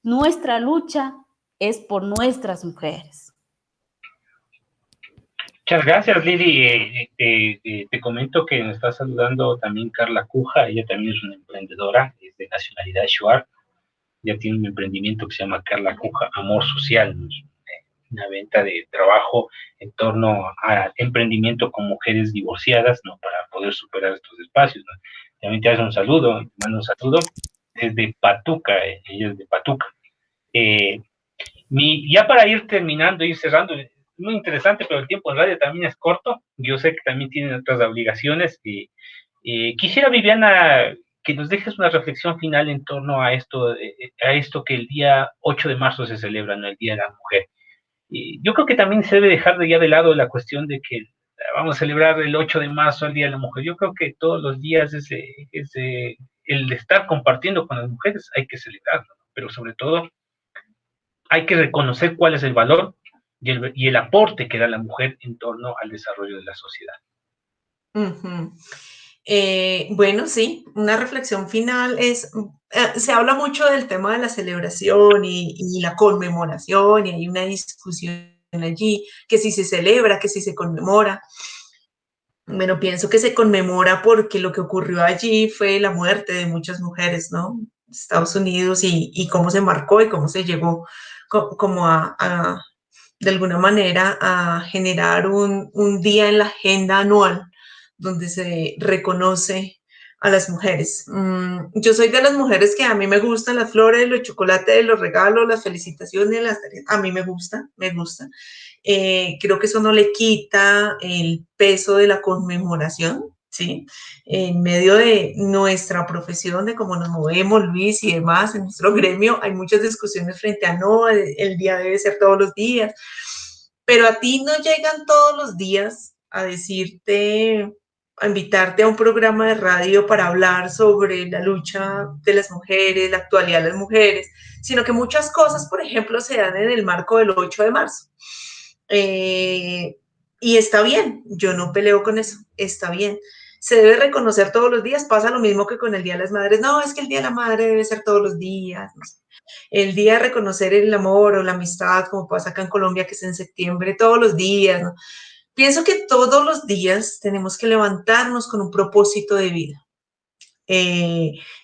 Nuestra lucha es por nuestras mujeres. Muchas gracias, Lili. Te comento que me está saludando también Carla Cuja. Ella también es una emprendedora, es de nacionalidad shuar. Ya tiene un emprendimiento que se llama Carla Cuja Amor Social, una venta de trabajo en torno a emprendimiento con mujeres divorciadas, ¿no? Para poder superar estos espacios, ¿no? También te hace un saludo, te mando un saludo, es de Patuca, ella es de Patuca. Ya para ir terminando, ir cerrando, es muy interesante, pero el tiempo en radio también es corto, yo sé que también tienen otras obligaciones, quisiera, Viviana, que nos dejes una reflexión final en torno a esto que el día 8 de marzo se celebra, ¿no? El Día de la Mujer. Yo creo que también se debe dejar ya de lado la cuestión de que vamos a celebrar el 8 de marzo el Día de la Mujer. Yo creo que todos los días el estar compartiendo con las mujeres hay que celebrarlo, ¿no? Pero sobre todo hay que reconocer cuál es el valor y el aporte que da la mujer en torno al desarrollo de la sociedad. Uh-huh. Bueno, sí, una reflexión final es, se habla mucho del tema de la celebración y la conmemoración, y hay una discusión allí, que si se celebra, que si se conmemora. Bueno, pienso que se conmemora porque lo que ocurrió allí fue la muerte de muchas mujeres, ¿no? Estados Unidos y cómo se marcó y cómo se llegó como de alguna manera a generar un día en la agenda anual donde se reconoce a las mujeres. Yo soy de las mujeres que a mí me gustan las flores, los chocolates, los regalos, las felicitaciones, a mí me gusta, me gusta. Creo que eso no le quita el peso de la conmemoración, ¿sí? En medio de nuestra profesión, de cómo nos movemos, Luis, y demás, en nuestro gremio hay muchas discusiones frente a no, el día debe ser todos los días, pero a ti no llegan todos los días a decirte, a invitarte a un programa de radio para hablar sobre la lucha de las mujeres, la actualidad de las mujeres, sino que muchas cosas, por ejemplo, se dan en el marco del 8 de marzo. Y está bien, yo no peleo con eso, está bien. Se debe reconocer todos los días, pasa lo mismo que con el Día de las Madres. No, es que el Día de la Madre debe ser todos los días. No sé. El día de reconocer el amor o la amistad, como pasa acá en Colombia, que es en septiembre, todos los días, ¿no? Pienso que todos los días tenemos que levantarnos con un propósito de vida.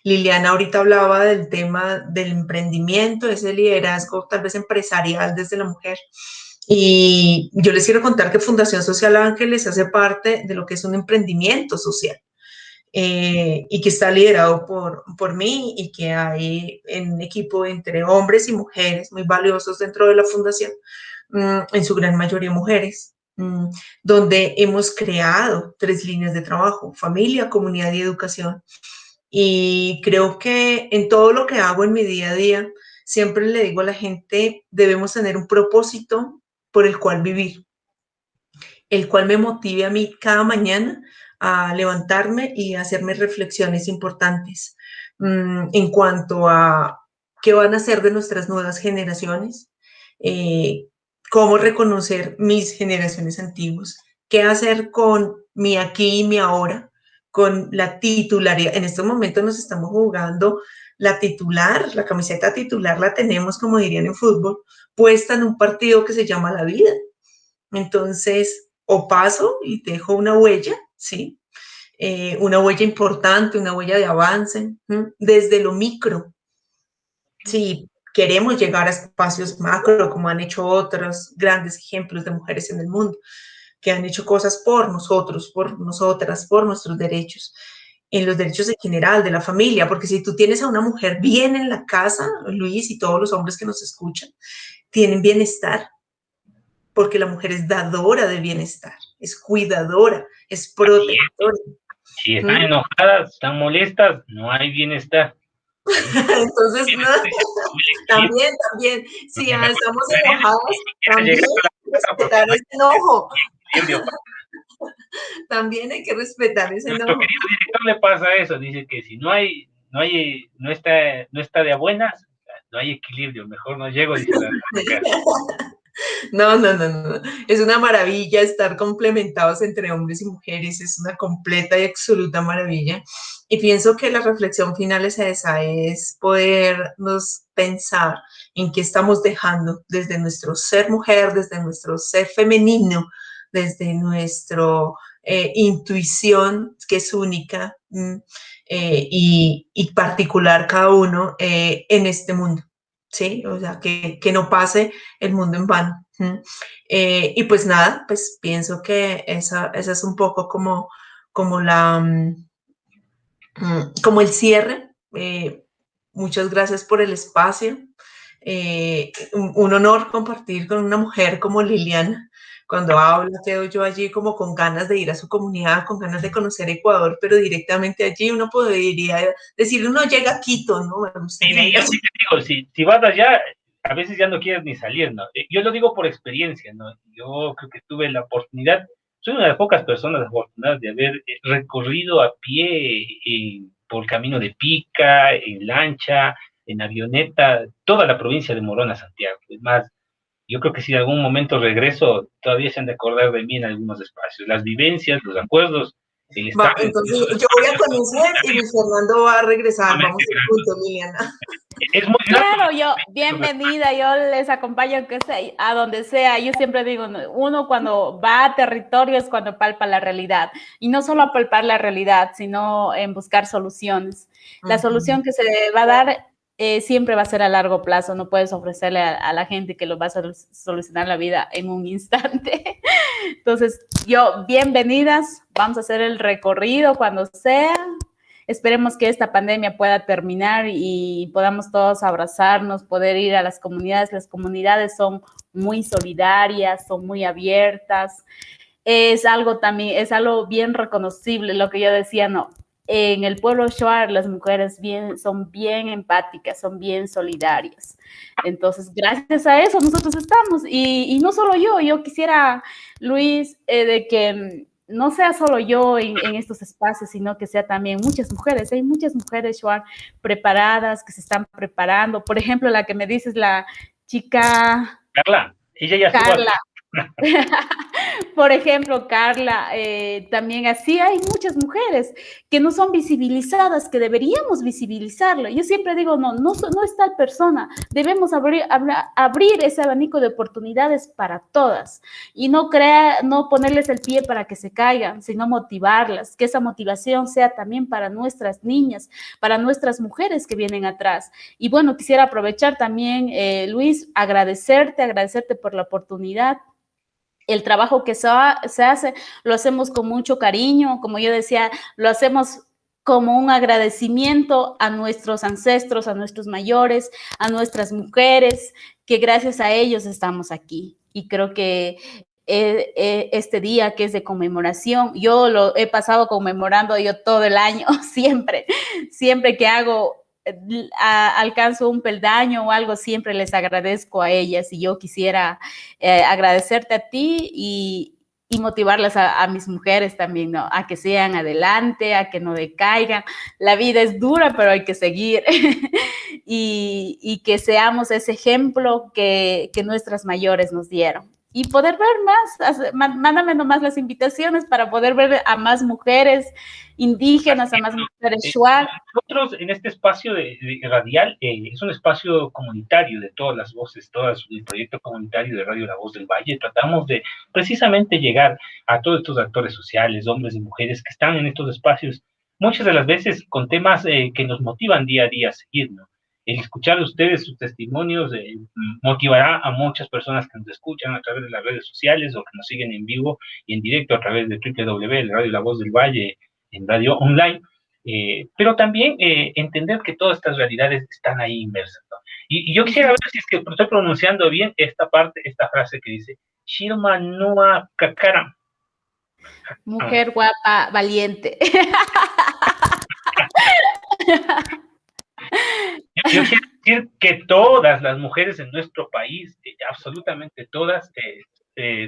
Liliana ahorita hablaba del tema del emprendimiento, ese liderazgo tal vez empresarial desde la mujer. Y yo les quiero contar que Fundación Social Ángeles hace parte de lo que es un emprendimiento social. y que está liderado por mí y que hay un equipo entre hombres y mujeres muy valiosos dentro de la fundación, en su gran mayoría mujeres, donde hemos creado 3 líneas de trabajo: familia, comunidad y educación. Y creo que en todo lo que hago en mi día a día, siempre le digo a la gente, debemos tener un propósito por el cual vivir, el cual me motive a mí cada mañana a levantarme y a hacerme reflexiones importantes en cuanto a qué van a ser de nuestras nuevas generaciones, eh, cómo reconocer mis generaciones antiguas, qué hacer con mi aquí y mi ahora, con la titularidad. En estos momentos nos estamos jugando la titular, la camiseta titular la tenemos, como dirían en fútbol, puesta en un partido que se llama la vida. Entonces, o paso y dejo una huella, ¿sí? Una huella importante, una huella de avance, desde lo micro. Si queremos llegar a espacios macro, como han hecho otros grandes ejemplos de mujeres en el mundo, que han hecho cosas por nosotros, por nosotras, por nuestros derechos, en los derechos en general de la familia, porque si tú tienes a una mujer bien en la casa, Luis, y todos los hombres que nos escuchan, tienen bienestar, porque la mujer es dadora de bienestar, es cuidadora, es Así es. protectora. Si están enojadas, están molestas, no hay bienestar. Ahí Entonces, no, el equilibrio. también, si Me acuerdo estamos que una vez enojados, ni también siquiera llegar hay a la que casa porque respetar no hay ese enojo, equilibrio. también hay que respetar ese Nuestro enojo. querido director le pasa eso, dice que si no está de a buenas, no hay equilibrio, mejor no llego, dice la casa. No, no, no, no. Es una maravilla estar complementados entre hombres y mujeres, es una completa y absoluta maravilla. Y pienso que la reflexión final es esa, es podernos pensar en qué estamos dejando desde nuestro ser mujer, desde nuestro ser femenino, desde nuestra intuición, que es única y particular cada uno en este mundo. ¿Sí? O sea, que no pase el mundo en vano. Y pues nada, pues pienso que esa es un poco como como el cierre. Muchas gracias por el espacio. Un honor compartir con una mujer como Liliana. Cuando habla, quedo yo allí como con ganas de ir a su comunidad, con ganas de conocer Ecuador, pero directamente allí uno podría decir, uno llega a Quito, ¿no? Me Sí, gustaría sí, ir yo allí. sí te digo, si vas allá, a veces ya no quieres ni salir, ¿no? Yo lo digo por experiencia, ¿no? Yo creo que tuve la oportunidad, soy una de las pocas personas afortunadas de haber recorrido a pie por camino de Pica, en lancha, en avioneta, toda la provincia de Morón a Santiago. Es más, yo creo que si en algún momento regreso, todavía se han de acordar de mí en algunos espacios. Las vivencias, los acuerdos, el estar Va, en entonces esos yo voy a espacios, conocer y Luis Fernando va a regresar. sumamente Vamos a ir gratos. juntos, Liliana. Es muy grato. Claro, yo, bienvenida, yo les acompaño que sea, a donde sea. Yo siempre digo, uno cuando va a territorio es cuando palpa la realidad. Y no solo a palpar la realidad, sino en buscar soluciones. La solución que se va a dar siempre va a ser a largo plazo. No puedes ofrecerle a la gente que lo va a solucionar la vida en un instante. Entonces, yo, bienvenidas. Vamos a hacer el recorrido cuando sea. Esperemos que esta pandemia pueda terminar y podamos todos abrazarnos, poder ir a las comunidades. Las comunidades son muy solidarias, son muy abiertas. Es algo también, es algo bien reconocible, lo que yo decía, no. En el pueblo Shuar las mujeres son bien empáticas, son bien solidarias. Entonces, gracias a eso nosotros estamos. Y no solo yo quisiera, Luis, de que no sea solo yo en estos espacios, sino que sea también muchas mujeres. Hay muchas mujeres Shuar preparadas, que se están preparando. Por ejemplo, la que me dices, la chica Carla, ella ya estuvo aquí. Carla. Por ejemplo, Carla, también así hay muchas mujeres que no son visibilizadas, que deberíamos visibilizarlo. Yo siempre digo, no es tal persona, debemos abrir ese abanico de oportunidades para todas y no ponerles el pie para que se caigan, sino motivarlas, que esa motivación sea también para nuestras niñas, para nuestras mujeres que vienen atrás. Y bueno, quisiera aprovechar también, Luis, agradecerte por la oportunidad. El trabajo que se hace, lo hacemos con mucho cariño, como yo decía, lo hacemos como un agradecimiento a nuestros ancestros, a nuestros mayores, a nuestras mujeres, que gracias a ellos estamos aquí. Y creo que este día que es de conmemoración, yo lo he pasado conmemorando yo todo el año, siempre que hago, alcanzo un peldaño o algo, siempre les agradezco a ellas, y yo quisiera agradecerte a ti y motivarlas a mis mujeres también, ¿no? A que sigan adelante, a que no decaigan. La vida es dura, pero hay que seguir. y que seamos ese ejemplo que nuestras mayores nos dieron. Y poder ver más, mándame nomás las invitaciones para poder ver a más mujeres indígenas, a más mujeres shuar. Nosotros en este espacio de radial, es un espacio comunitario de todas las voces, todo el proyecto comunitario de Radio La Voz del Valle. Tratamos de precisamente llegar a todos estos actores sociales, hombres y mujeres que están en estos espacios, muchas de las veces con temas que nos motivan día a día a seguir, ¿no? El escuchar de ustedes sus testimonios motivará a muchas personas que nos escuchan a través de las redes sociales o que nos siguen en vivo y en directo a través de Radio La Voz del Valle en radio online, pero también entender que todas estas realidades están ahí inmersas, ¿no? Y yo quisiera ver si es que estoy pronunciando bien esta frase que dice Shirma Nua Kakara. Mujer guapa, valiente. Yo quiero decir que todas las mujeres en nuestro país, absolutamente todas,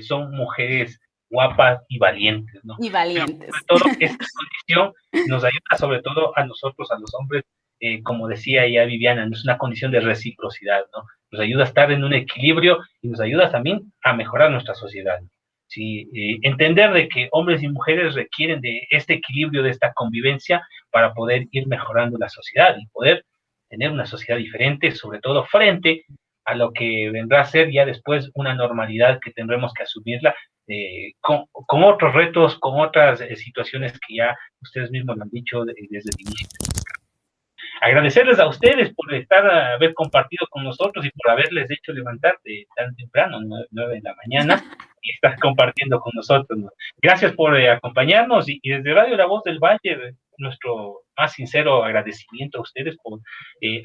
son mujeres guapas y valientes, ¿no? Y valientes. Pero sobre todo, esta condición nos ayuda sobre todo a nosotros, a los hombres, como decía ya Viviana, es una condición de reciprocidad, ¿no? Nos ayuda a estar en un equilibrio y nos ayuda también a mejorar nuestra sociedad. Sí, entender de que hombres y mujeres requieren de este equilibrio, de esta convivencia para poder ir mejorando la sociedad y poder tener una sociedad diferente, sobre todo frente a lo que vendrá a ser ya después una normalidad que tendremos que asumirla con otros retos, con otras situaciones que ya ustedes mismos lo han dicho desde el inicio. Agradecerles a ustedes por haber compartido con nosotros y por haberles hecho levantar tan temprano, 9 de la mañana, y estar compartiendo con nosotros, ¿no? Gracias por acompañarnos y desde Radio La Voz del Valle, nuestro más sincero agradecimiento a ustedes por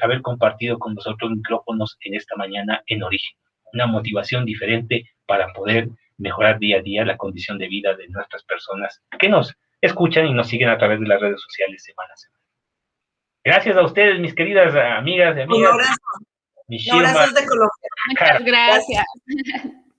haber compartido con nosotros micrófonos en esta mañana en Origen. Una motivación diferente para poder mejorar día a día la condición de vida de nuestras personas que nos escuchan y nos siguen a través de las redes sociales semana a semana. Gracias a ustedes, mis queridas amigas y amigas. Un abrazo desde Colombia. Muchas gracias.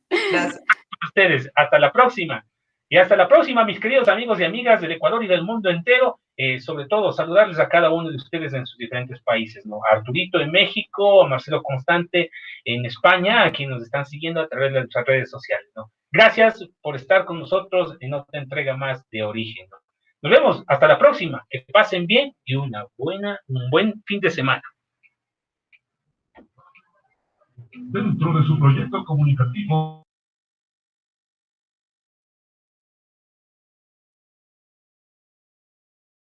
Gracias. A ustedes, hasta la próxima. Y hasta la próxima, mis queridos amigos y amigas del Ecuador y del mundo entero. Sobre todo, saludarles a cada uno de ustedes en sus diferentes países, ¿no? A Arturito en México, a Marcelo Constante en España, a quienes nos están siguiendo a través de nuestras redes sociales, ¿no? Gracias por estar con nosotros en otra entrega más de Origen, ¿no? Nos vemos, hasta la próxima, que pasen bien y un buen fin de semana. Dentro de su proyecto comunicativo